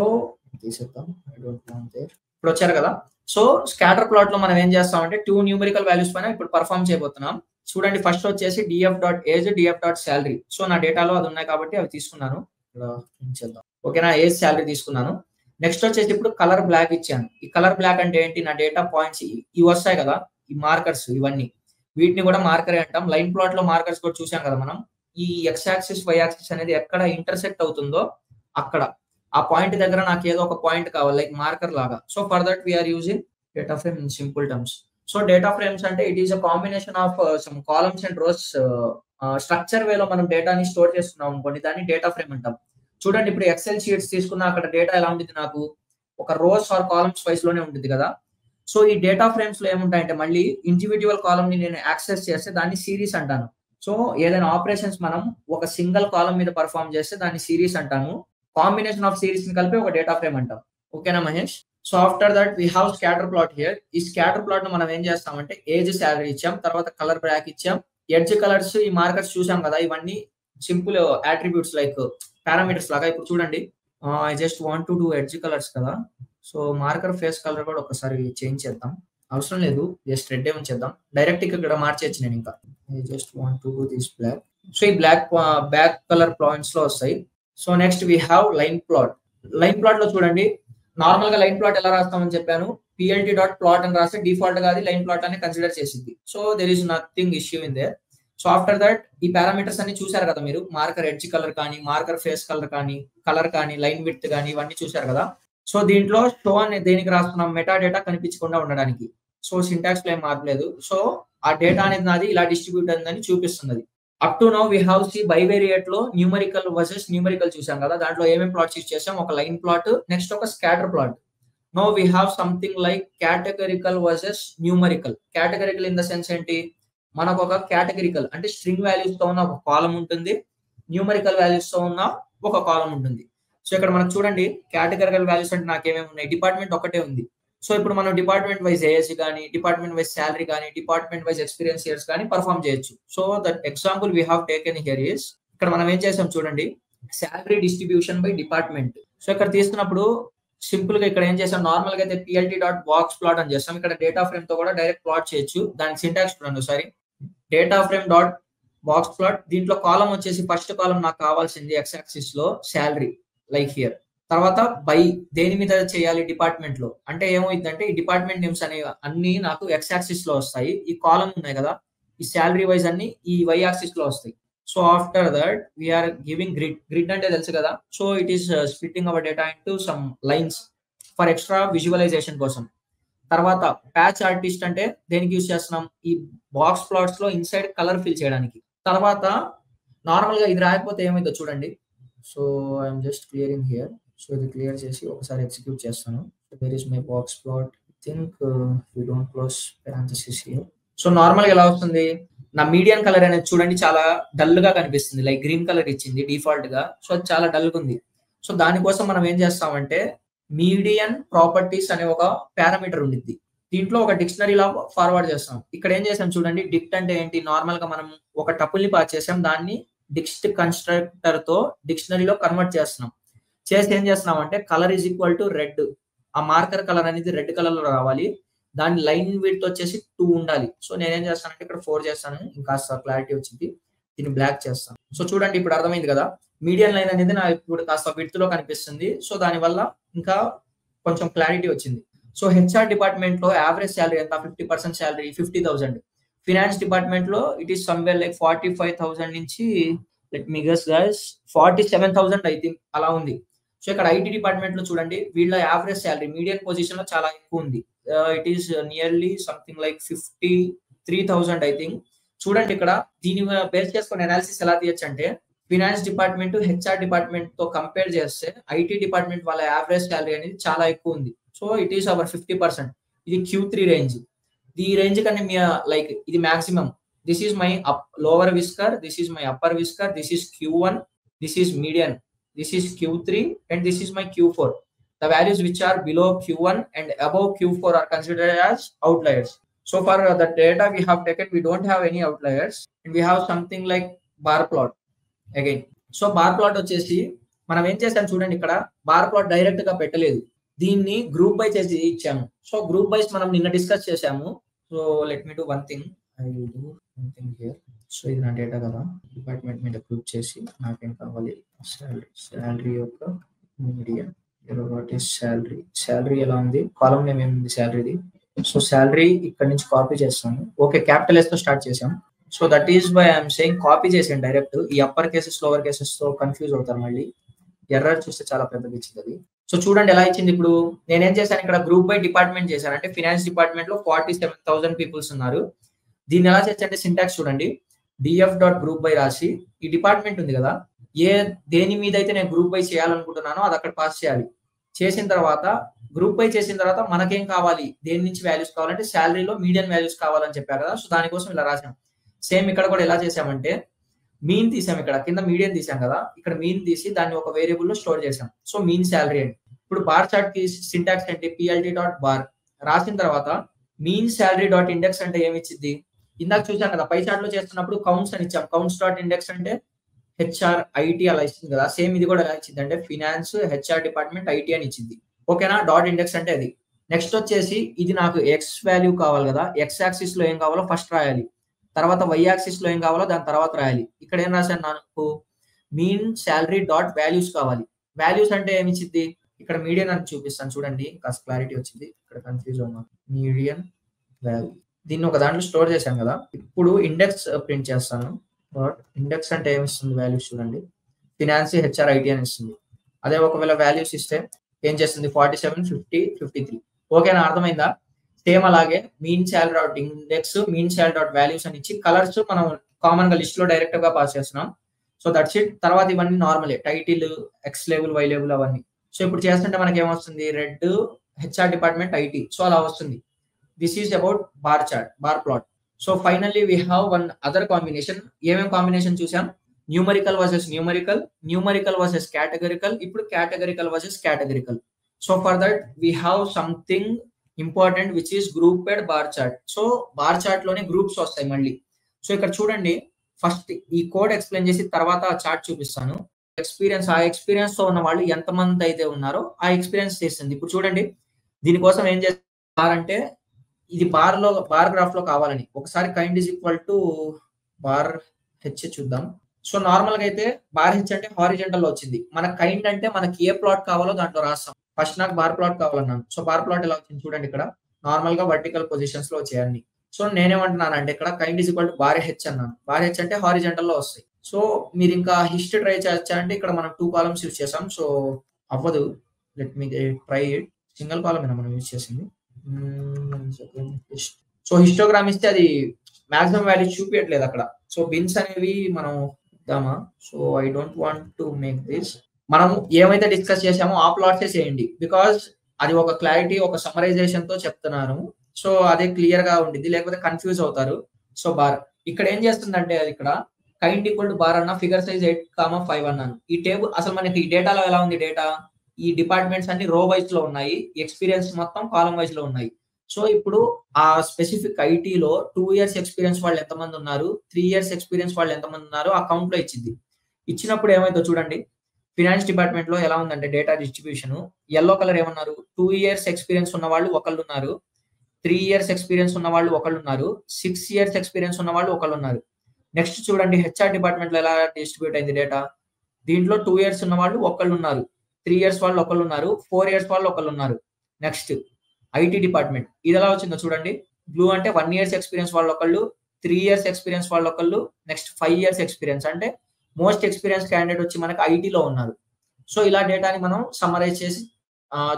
తీసేద్దాం. ఇప్పుడు వచ్చారు కదా. సో స్కాటర్ ప్లాట్ లో మనం ఏం చేస్తామంటే 2 న్యూమరికల్ వాల్యూస్ పైన ఇప్పుడు పర్ఫామ్ చేయబోతున్నాం. చూడండి ఫస్ట్ వచ్చేసి DF dot age, DF dot salary. So నా డేటాలో అది ఉన్నాయి కాబట్టి అవి తీసుకున్నాను. చేద్దాం. ఓకేనా? ఏజ్, శాలరీ తీసుకున్నాను. నెక్స్ట్ వచ్చేసి ఇప్పుడు కలర్ బ్లాక్ ఇచ్చాను. ఈ కలర్ బ్లాక్ అంటే ఏంటి, నా డేటా పాయింట్స్ ఇవి వస్తాయి కదా, ఈ మార్కర్స్ ఇవన్నీ, వీటిని కూడా మార్కరే అంటాం. లైన్ ప్లాట్ లో మార్కర్స్ కూడా చూసాం కదా మనం. ఈ ఎక్స్ యాక్సిస్, వై యాక్సిస్ అనేది ఎక్కడ ఇంటర్సెక్ట్ అవుతుందో అక్కడ ఆ పాయింట్ దగ్గర నాకు ఏదో ఒక పాయింట్ కావాలి, లైక్ మార్కర్ లాగా. So for that we're using data frame in simple terms. So data frames అంటే it is a combination of some columns and rows. Structure వేలో మనం డేటాని స్టోర్ చేస్తున్నాం అనుకోండి, దాన్ని డేటా ఫ్రేమ్ అంటాం. చూడండి ఇప్పుడు ఎక్సెల్ షీట్స్ తీసుకున్నా అక్కడ డేటా ఎలా ఉంటుంది, నాకు ఒక రోస్ ఆర్ కాలమ్స్ వైస్ లోనే ఉంటుంది కదా. సో ఈ డేటా ఫ్రేమ్స్ లో ఏముంటాయంటే మళ్ళీ ఇండివిజువల్ కాలమ్ ని నేను యాక్సెస్ చేస్తే దాన్ని సిరీస్ అంటాను. సో ఏదైనా ఆపరేషన్స్ మనం ఒక సింగిల్ కాలమ్ మీద పర్ఫామ్ చేస్తే దాన్ని సిరీస్ అంటాము. కాంబినేషన్ ఆఫ్ సిరీస్ ని కలిపి ఒక డేటా ఫ్రేమ్ అంటాం. ఓకేనా Mahesh? So after that we have scatter plot here. ఈ స్కాటర్ ప్లాట్ ను మనం ఏం చేస్తామంటే ఏజ్, శాలరీ ఇచ్చాం, తర్వాత కలర్ బ్లాక్ ఇచ్చాం, ఎడ్జ్ కలర్స్, ఈ మార్కర్స్ చూసాం కదా, ఇవన్నీ సింపుల్ అట్రిబ్యూట్స్ లైక్ పారామీటర్స్ లాగా. ఇప్పుడు చూడండి I just want to do edge colours కదా. సో మార్కర్ ఫేస్ కలర్ కూడా ఒకసారి చేంజ్ చేద్దాం, అవసరం లేదు, జస్ట్ రెడ్ ఉంచేద్దాం. డైరెక్ట్ ఇక్కడ మార్చేయచ్చు నేను. ఇంకా I just want to do this black. So ఈ బ్లాక్ కలర్ పాయింట్స్ లో వస్తాయి. So next we have line plot. Line plot లో చూడండి, నార్మల్ గా లైన్ ప్లాట్ ఎలా రాస్తామని చెప్పాను, పిఎల్టీ డాట్ ప్లాట్ అని రాస్తే డిఫాల్ట్ గా అది లైన్ ప్లాట్ అని కన్సిడర్ చేసింది. So there is nothing issue in there. So after that ఈ పారామీటర్స్ అన్ని చూసారు కదా మీరు, మార్కర్ ఎడ్జ్ కలర్ కానీ, మార్కర్ ఫేస్ కలర్ కానీ, లైన్ విడ్త్ కానీ, ఇవన్నీ చూసారు కదా. సో దీంట్లో షో అని దేనికి రాస్తున్నాం, మెటా డేటా కనిపించకుండా ఉండడానికి. సో సింటాక్స్ లో ఏం మార్పలేదు. సో ఆ డేటా అనేది నాది ఇలా డిస్ట్రిబ్యూట్ అయిందని చూపిస్తుంది. Up to now we have seen bivariate లో న్యూమరికల్ వర్సెస్ న్యూమరికల్ చూసాం కదా. దాంట్లో ఏమేమి ప్లాట్స్ యూజ్ చేసాం, ఒక లైన్ ప్లాట్, నెక్స్ట్ ఒక scatter plot. Now we have something like categorical versus numerical. Categorical in the sense ఏంటి, మనకు ఒక కేటగిరికల్ అంటే స్ట్రింగ్ వాల్యూస్ తో ఉన్న ఒక కాలం ఉంటుంది, న్యూమరికల్ వాల్యూస్ తో ఉన్న ఒక కాలం ఉంటుంది. సో ఇక్కడ మనకు చూడండి కేటగిరికల్ వాల్యూస్ అంటే నాకేమేమి ఉన్నాయి, డిపార్ట్మెంట్ ఒకటే ఉంది. సో ఇప్పుడు మనం డిపార్ట్మెంట్ వైజ్ ఏఎస్సి కానీ, డిపార్ట్మెంట్ వైజ్ శాలరీ కానీ, డిపార్ట్మెంట్ వైజ్ ఎక్స్పీరియన్స్ ఇయర్స్ కానీ పర్ఫామ్ చేయొచ్చు. So that example we have taken here is, ఇక్కడ మనం ఏం చేసాం చూడండి, salary distribution by department. So ఇక్కడ తీసుకున్నప్పుడు సింపుల్ గా ఇక్కడ ఏం చేసాం, నార్మల్ గా అయితే పిఎల్టీ డాట్ బాక్స్ ప్లాట్ అని చేస్తాం. ఇక్కడ డేటా ఫ్రేమ్ తో కూడా డైరెక్ట్ ప్లాట్ చేయొచ్చు. దానికి సింటాక్స్ చూడండి ఒకసారి, data frame dot box plot. దీంట్లో కాలం వచ్చేసి ఫస్ట్ కాలం నాకు కావాల్సింది ఎక్స్ యాక్సిస్ లో శాలరీ లైక్ హియర్. తర్వాత బై దేని మీద చేయాలి, డిపార్ట్మెంట్ లో. అంటే ఏమైందంటే ఈ డిపార్ట్మెంట్ నేమ్స్ అనేవి అన్ని నాకు ఎక్స్ యాక్సిస్ లో వస్తాయి, ఈ కాలం ఉన్నాయి కదా ఈ శాలరీ వైజ్ అన్ని ఈ వై యాక్సిస్ లో వస్తాయి. So after that we're giving grid అంటే తెలుసు కదా. So it is splitting our data into some lines for extra visualisation కోసం. తర్వాత ప్యాచ్ ఆర్టిస్ట్ అంటే దేనికి యూజ్ చేస్తున్నాం, ఈ బాక్స్ ప్లాట్స్ లో ఇన్సైడ్ కలర్ ఫిల్ చేయడానికి. తర్వాత నార్మల్ గా ఇది రాకపోతే ఏమైందో చూడండి. So I'm just clearing here. So ఇది క్లియర్ చేసి ఒకసారి ఎగ్జిక్యూట్ చేస్తాను. Where is my box plot, think we don't close parenthesis here. So normal గా ఎలా వస్తుంది, నా మీడియం కలర్ అనేది చూడండి చాలా డల్ గా కనిపిస్తుంది, లైక్ గ్రీన్ కలర్ ఇచ్చింది డిఫాల్ట్ గా. సో అది చాలా డల్ గా ఉంది. సో దానికోసం మనం ఏం చేస్తామంటే మీడియన్ ప్రాపర్టీస్ అనే ఒక పారామీటర్ ఉండిద్ది, దీంట్లో ఒక డిక్షనరీలా ఫార్వర్డ్ చేస్తాం. ఇక్కడ ఏం చేసాం చూడండి, డిక్ట్ అంటే ఏంటి, నార్మల్ గా మనం ఒక టపుల్ ని పాస్ చేసాం, దాన్ని డిక్స్ట్ కన్స్ట్రక్టర్ తో డిక్షనరీలో కన్వర్ట్ చేస్తున్నాం. చేసి ఏం చేస్తున్నాం అంటే colour is equal to red, ఆ మార్కర్ కలర్ అనేది రెడ్ కలర్ లో రావాలి, దాని లైన్ విడ్త్ వచ్చేసి 2 ఉండాలి. సో నేనేం చేస్తానంటే ఇక్కడ 4 చేస్తాను, ఇంకా క్లారిటీ వచ్చింది, దీన్ని బ్లాక్ చేస్తాను. సో చూడండి ఇప్పుడు అర్థమైంది కదా, మీడియం లైన్ అనేది నా ఇప్పుడు కాస్త విడ్త్ లో కనిపిస్తుంది. సో దానివల్ల ఇంకా కొంచెం క్లారిటీ వచ్చింది. సో హెచ్ఆర్ డిపార్ట్మెంట్ లో యావరేజ్ శాలరీ ఎంత, 50% శాలరీ 50,000. ఫినాన్స్ డిపార్ట్మెంట్ లో ఇట్ ఈస్ సమ్వేర్ లైక్ 45,000 నుంచి let me guess guys 47,000 I think అలా ఉంది. సో ఇక్కడ ఐటీ డిపార్ట్మెంట్ లో చూడండి వీళ్ళ యావరేజ్ శాలరీ మీడియం పొజిషన్ లో చాలా ఎక్కువ ఉంది, it is nearly something like 53,000 I think. చూడండి ఇక్కడ దీని బేస్ చేసుకుని అనాలిసిస్ ఎలా తీయచ్చు అంటే, ఫినాన్స్ డిపార్ట్మెంట్ హెచ్ఆర్ డిపార్ట్మెంట్ తో కంపేర్ చేస్తే ఐటీ డిపార్ట్మెంట్ వాళ్ళ యావరేజ్ శాలరీ అనేది చాలా ఎక్కువ ఉంది. So it is our 50%. ఇది Q3 రేంజ్, ఈ రేంజ్ కన్నా మీ లైక్ ఇది maximum. This is my lower whisker, this is my upper whisker, this is Q1, this is median, this is Q3 and this is my Q4. The values which are below Q1 and above Q4 are considered as outliers. So for the data we have taken, we don't have any outliers and we have something like bar plot again. So bar plot వచ్చేసి మనం ఏం చేసాం చూడండి, ఇక్కడ bar plot direct గా పెట్టలేదు, దీన్ని group by చేసి ఇచ్చాము. సో గ్రూప్ వైస్ మనం నిన్న డిస్కస్ చేసాము. So let me do one thing, I will do one thing here. So ఇది నా డేటా కదా, డిపార్ట్మెంట్ మీద గ్రూప్ చేసి నాకేం కావాలి, శాలరీ యొక్క మీడియం, వాట్ ఈస్ శాలరీ ఎలా ఉంది, కాలం నేమ్ ఏముంది శాలరీది. సో శాలరీ ఇక్కడ నుంచి కాపీ చేస్తాను. ఓకే, క్యాపిటల్ ఎస్ తో స్టార్ట్ చేసాం. So that is by I'm saying copy చేసాను డైరెక్ట్. ఈ అప్పర్ కేసెస్ లోవర్ కేసెస్ తో కన్ఫ్యూజ్ అవుతారు, మళ్ళీ ఎర్రర్ చూస్తే చాలా పెద్దగా ఇచ్చింది అది. సో చూడండి ఎలా ఇచ్చింది. ఇప్పుడు నేనేం చేశాను, ఇక్కడ గ్రూప్ బై డిపార్ట్మెంట్ చేశాను. అంటే ఫినాన్స్ డిపార్ట్మెంట్ లో 47,000 పీపుల్స్ ఉన్నారు. దీన్ని ఎలా చేస్తే సింటాక్స్ చూడండి, డిఎఫ్ డాట్ గ్రూప్ బై రాసి ఈ డిపార్ట్మెంట్ ఉంది కదా, దేని మీద అయితే నేను గ్రూప్ బై చేయాలనుకుంటున్నానో అది అక్కడ పాస్ చేయాలి. చేసిన తర్వాత గ్రూప్ బై చేసిన తర్వాత మనకేం కావాలి, దేని నుంచి వాల్యూస్ కావాలంటే శాలరీలో మీడియం వాల్యూస్ కావాలని చెప్పారు కదా. సో దానికోసం ఇలా రాసాం. సేమ్ ఇక్కడ కూడా ఎలా చేసామంటే మీన్ తీసాం, ఇక్కడ కింద మీడియం తీసాం కదా, ఇక్కడ మీన్ తీసి దాన్ని ఒక వేరియబుల్ లో స్టోర్ చేసాం. సో మీన్ శాలరీ అండి. ఇప్పుడు బార్ చార్ట్ కి సింటాక్స్ అంటే పిఎల్టీ డాట్ బార్ రాసిన తర్వాత మీన్ శాలరీ డాట్ ఇండెక్స్ అంటే ఏమి ఇచ్చింది, ఇందాక చూసాం కదా పై చార్ట్ లో చేస్తున్నప్పుడు కౌంట్స్ అని ఇచ్చాం. కౌంట్స్ డాట్ ఇండెక్స్ అంటే హెచ్ఆర్ ఐటీ అలా ఇచ్చింది కదా. సేమ్ ఇది కూడా ఎలా ఇచ్చింది అంటే ఫినాన్స్ హెచ్ఆర్ డిపార్ట్మెంట్ ఐటీ అని ఇచ్చింది. ఓకేనా, డాట్ ఇండెక్స్ అంటే అది. నెక్స్ట్ వచ్చేసి ఇది నాకు ఎక్స్ వాల్యూ కావాలి కదా, ఎక్స్ యాక్సిస్ లో ఏం కావాలో ఫస్ట్ రాయాలి, తర్వాత వై యాక్సిస్ లో ఏం కావాలో దాని తర్వాత రాయాలి. ఇక్కడ ఏం రాశాను, నాకు మీన్ శాలరీ డాట్ వాల్యూస్ కావాలి. వాల్యూస్ అంటే ఏమి ఇచ్చింది, ఇక్కడ మీడియన్ అని చూపిస్తాను చూడండి, కాస్త క్లారిటీ వచ్చింది. ఇక్కడ కన్‌ఫ్యూజ్ అవ్వమాకు. Median value. దీన్ని ఒక దాంట్లో స్టోర్ చేశాం కదా! ఇప్పుడు ఇండెక్స్ ప్రింట్ చేస్తాను. ఇండెక్స్ అంటే ఏమిస్తుంది వాల్యూస్ చూడండి. ఫినాన్స్, హెచ్ఆర్, ఐటీ అని ఇస్తుంది. అదే ఒకవేళ వాల్యూస్ ఇస్తే ఏం చేస్తుంది? 47, 50, 53. ఓకేనా? అర్థమైందా? సేమ్ అలాగే mean salary dot index, mean salary dot values అని ఇచ్చి కలర్స్ మనం కామన్ గా లిస్ట్ లో డైరెక్ట్ గా పాస్ చేస్తున్నాం. So that's it. తర్వాత ఇవన్నీ నార్మలే, title, x label, y label అవన్నీ. సో ఇప్పుడు చేస్తుంటే మనకి ఏమొస్తుంది? Red HR department IT. So అలా వస్తుంది. This is about bar chart, bar plot. So finally we have one other combination. ఏమేం కాంబినేషన్ చూసాం? Numerical versus numerical, numerical versus categorical, ఇప్పుడు categorical versus categorical. So for that we have something important which is grouped bar chart. So bar chart లోనే groups వస్తాయి మళ్ళీ. So ఇక్కడ చూడండి, first ఈ code explain చేసి తర్వాత ఆ చార్ట్ చూపిస్తాను. ఎక్స్పీరియన్స్, ఆ ఎక్స్పీరియన్స్ తో ఉన్న వాళ్ళు ఎంతమంది అయితే ఉన్నారో ఆ ఎక్స్పీరియన్స్ చేస్తుంది. ఇప్పుడు చూడండి, దీనికోసం ఏం చేస్తారంటే ఇది బార్ గ్రాఫ్ లో కావాలని ఒకసారి kind is equal to bar H చూద్దాం. సో నార్మల్ గా అయితే బార్ హెచ్ అంటే హారిజెంటల్ లో వచ్చింది. మన కైండ్ అంటే మనకి ఏ ప్లాట్ కావాలో దాంట్లో రాస్తాం. ఫస్ట్ నాకు బార్ ప్లాట్ కావాలన్నాను. సో బార్ ప్లాట్ ఎలా వచ్చింది చూడండి. ఇక్కడ నార్మల్ గా వర్టికల్ పొజిషన్స్ లో వచ్చాయన్ని. సో నేనేమంటున్నానంటే ఇక్కడ kind is equal to bar H అన్నాను. బార్ హెచ్ అంటే హారిజెంటల్ లో వస్తాయి. సో మీరు ఇంకా హిస్టరీ ట్రై చేయాలంటే ఇక్కడ మనం 2 కాలమ్స్ యూజ్ చేసాం. సో అవ్వదు. Let me try it. Single column మనం యూజ్ చేసింది. సో హిస్టోగ్రామ్ ఇస్తే అది మాక్సిమం వాల్యూ చూపించట్లేదు అక్కడ. సో బిన్స్ అనేవి మనం ఇద్దామా? So I don't want to make this. మనం ఏమైతే డిస్కస్ చేసామో ఆ ప్లాట్సే చేయండి. బికాస్ అది ఒక క్లారిటీ, ఒక సమరైజేషన్ తో చెప్తున్నాను. సో అదే క్లియర్ గా ఉండిద్ది, లేకపోతే కన్ఫ్యూజ్ అవుతారు. సో బార్ ఇక్కడ ఏం చేస్తుందంటే అది ఇక్కడ కైండ్ ఈక్వల్ టు బార్ అన్న, ఫిగర్ సైజ్ 8,5 అన్నాను. ఈ టేబుల్ అసలు మనకి ఈ డేటాలో ఎలా ఉంది? డేటా ఈ డిపార్ట్మెంట్స్ అన్ని రో వైజ్ లో ఉన్నాయి, ఎక్స్పీరియన్స్ మొత్తం కాలం వైజ్ లో ఉన్నాయి. సో ఇప్పుడు ఆ స్పెసిఫిక్ ఐటీలో 2 years ఎక్స్పీరియన్స్ వాళ్ళు ఎంతమంది ఉన్నారు, 3 years ఎక్స్పీరియన్స్ వాళ్ళు ఎంతమంది ఉన్నారు అకౌంట్ లో ఇచ్చింది. ఇచ్చినప్పుడు ఏమైందో చూడండి. ఫినాన్స్ డిపార్ట్మెంట్ లో ఎలా ఉందంటే డేటా డిస్ట్రిబ్యూషన్, ఎల్లో కలర్ ఏమన్నారు? 2 years ఎక్స్పీరియన్స్ ఉన్న వాళ్ళు ఒకళ్ళు ఉన్నారు, 3 years ఎక్స్పీరియన్స్ ఉన్న వాళ్ళు ఒకళ్ళు ఉన్నారు, 6 years ఎక్స్పీరియన్స్ ఉన్న వాళ్ళు ఒకళ్ళు ఉన్నారు. నెక్స్ట్ చూడండి హెచ్ఆర్ డిపార్ట్మెంట్ లో ఎలా డిస్ట్రిబ్యూట్ అయింది డేటా. దీంట్లో 2 years ఉన్న వాళ్ళు ఒకళ్ళు ఉన్నారు, 3 years వాళ్ళు ఒకళ్ళు ఉన్నారు, 4 years వాళ్ళు ఒకళ్ళు ఉన్నారు. నెక్స్ట్ ఐటీ డిపార్ట్మెంట్ ఇది ఎలా వచ్చిందో చూడండి. బ్లూ అంటే 1 years ఎక్స్పీరియన్స్ వాళ్ళు ఒకళ్ళు, 3 years ఎక్స్పీరియన్స్ వాళ్ళు ఒకళ్ళు, నెక్స్ట్ 5 years ఎక్స్పీరియన్స్ అంటే మోస్ట్ ఎక్స్పీరియన్స్ క్యాండిడేట్ వచ్చి మనకి ఐటీలో ఉన్నారు. సో ఇలా డేటాని మనం సమ్మరైజ్ చేసి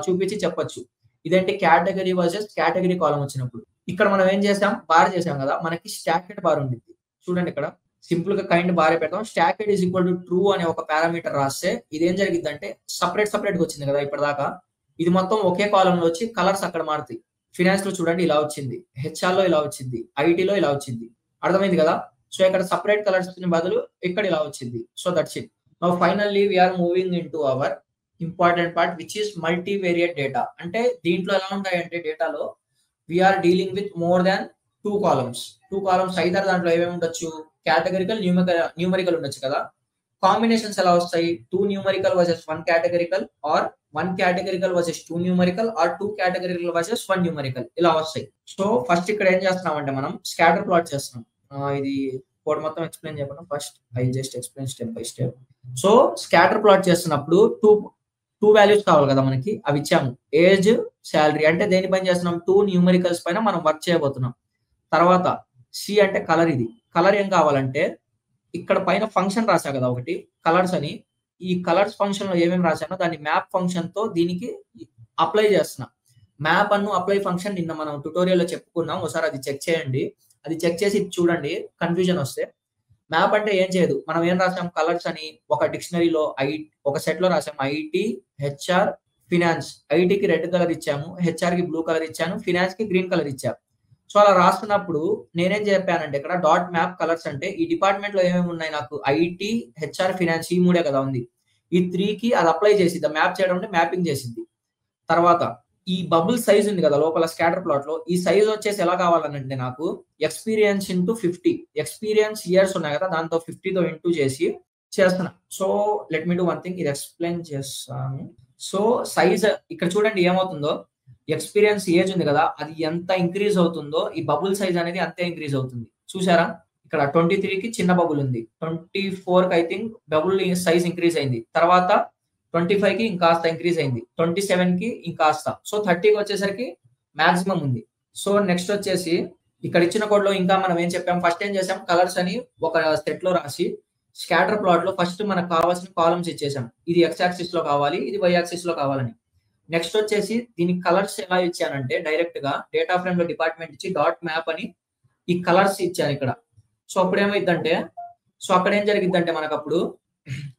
చూపించి చెప్పొచ్చు. ఇదేంటి కేటగిరీ వర్సెస్ కేటగిరీ కాలం వచ్చినప్పుడు. ఇక్కడ మనం ఏం చేసాం? బార్ చేసాం కదా, మనకి స్టాకెడ్ బార్ ఉండిద్ది. చూడండి ఇక్కడ సింపుల్ గా కైండ్ బారే పెడతాం. స్టాకెడ్ ఈజ్ ఈక్వల్ టు ట్రూ అనే ఒక పారామీటర్ రాస్తే ఇదేం జరిగిద్దంటే సపరేట్ గా వచ్చింది కదా ఇప్పటిదాకా. ఇది మొత్తం ఒకే కాలం లో వచ్చి కలర్స్ అక్కడ మారుతాయి. ఫినాన్స్ లో చూడండి ఇలా వచ్చింది, హెచ్ఆర్ లో ఇలా వచ్చింది, ఐటీలో ఇలా వచ్చింది. అర్థమైంది కదా? సో ఇక్కడ సపరేట్ కలర్స్ బదులు ఇక్కడ ఇలా వచ్చింది. So that's it. Now finally we're moving in to our important part which is multivariate data. అంటే దీంట్లో ఎలా ఉంటాయంటే డేటాలో we're dealing with more than 2 columns. 2 columns either దాంట్లో ఏమేమి ఉండొచ్చు? కేటగరికల్, న్యూమరికల్ ఉండొచ్చు కదా. కాంబినేషన్స్ ఎలా వస్తాయి? 2 numerical versus 1 categorical, or 1 categorical versus 2 numerical, or 2 categorical versus 1 numerical ఇలా వస్తాయి. సో ఫస్ట్ ఇక్కడ ఏం చేస్తున్నాం అంటే మనం స్కాటర్ ప్లాట్ చేస్తున్నాం. ఇది కోడ్ మొత్తం ఎక్స్ప్లెయిన్ చేయకుండా first I just explain step by step. So scatter plot చేస్తున్నప్పుడు టూ వాల్యూస్ కావాలి కదా మనకి, అవి ఇచ్చాము. ఏజ్, శాలరీ అంటే దేని పైన చేస్తున్నాం? 2 న్యూమరికల్స్ పైన మనం వర్క్ చేయబోతున్నాం. తర్వాత సి అంటే కలర్. ఇది కలర్ ఏం కావాలంటే ఇక్కడ పైన ఫంక్షన్ రాసా కదా ఒకటి కలర్స్ అని. ఈ కలర్స్ ఫంక్షన్ లో ఏమేమి రాశానో దాన్ని మ్యాప్ ఫంక్షన్ తో దీనికి అప్లై చేస్తున్నా. మ్యాప్ అను అప్లై ఫంక్షన్ నిన్న మనం ట్యుటోరియల్ లో చెప్పుకున్నాం. ఒకసారి అది చెక్ చేయండి. అది చెక్ చేసి చూడండి, కన్ఫ్యూజన్ వస్తే. మ్యాప్ అంటే ఏం చేయదు, మనం ఏం రాసాం? కలర్స్ అని ఒక డిక్షనరీలో ఒక సెట్ లో రాసాం. IT, HR, finance. ఐటీకి రెడ్ కలర్ ఇచ్చాము, హెచ్ఆర్ కి బ్లూ కలర్ ఇచ్చాను, ఫినాన్స్ కి గ్రీన్ కలర్ ఇచ్చాము. సో అలా రాస్తున్నప్పుడు నేనేం చెప్పానంటే ఇక్కడ డాట్ మ్యాప్ కలర్స్ అంటే ఈ డిపార్ట్మెంట్ లో ఏమేమి ఉన్నాయి నాకు? ఐటీ, హెచ్ఆర్, ఫినాన్స్ ఈ 3 కదా ఉంది. ఈ 3కి అది అప్లై చేసిద్ది. మ్యాప్ చేయడం అంటే మ్యాపింగ్ చేసిద్ది. తర్వాత ఈ బబుల్ సైజ్ ఉంది కదా లోపల స్కాటర్ ప్లాట్ లో, ఈ సైజ్ వచ్చేసి ఎలా కావాలనంటే నాకు ఎక్స్పీరియన్స్ ఇంటూ 50. ఎక్స్పీరియన్స్ ఇయర్స్ ఉన్నాయి కదా, దాంతో 50తో ఇంటూ చేసి చేస్తున్నా. So let me do one thing, ఇది ఎక్స్ప్లెయిన్ చేస్తాను. సో సైజ్ ఇక్కడ చూడండి ఏమవుతుందో, ఎక్స్పీరియన్స్ ఏజ్ ఉంది కదా, అది ఎంత ఇంక్రీజ్ అవుతుందో ఈ బబుల్ సైజ్ అనేది అంతే ఇంక్రీజ్ అవుతుంది. చూసారా? ఇక్కడ 23కి చిన్న బబుల్ ఉంది, 24కి I think bubble size increase అయింది. తర్వాత 25కి ఇంకాస్త ఇంక్రీజ్ అయింది, 27కి ఇంకాస్త, సో 30కి వచ్చేసరికి మాక్సిమం ఉంది. సో నెక్స్ట్ వచ్చేసి ఇక్కడ ఇచ్చిన కోడ్ లో ఇంకా మనం ఏం చెప్పాం, ఫస్ట్ ఏం చేసాం, కలర్స్ అని ఒక సెట్ లో రాసి స్కాటర్ ప్లాట్ లో ఫస్ట్ మనకు కావాల్సిన కాలమ్స్ ఇచ్చేసాం. ఇది ఎక్స్ యాక్సిస్ లో కావాలి, ఇది వై యాక్సిస్ లో కావాలని. నెక్స్ట్ వచ్చేసి దీనికి కలర్స్ ఎలా ఇచ్చానంటే డైరెక్ట్ గా డేటా ఫ్రేమ్ లో డిపార్ట్మెంట్ ఇచ్చి డాట్ మ్యాప్ అని ఈ కలర్స్ ఇచ్చాను ఇక్కడ. సో అప్పుడు ఏమైందంటే, సో అక్కడ ఏం జరిగిద్దంటే మనకు అప్పుడు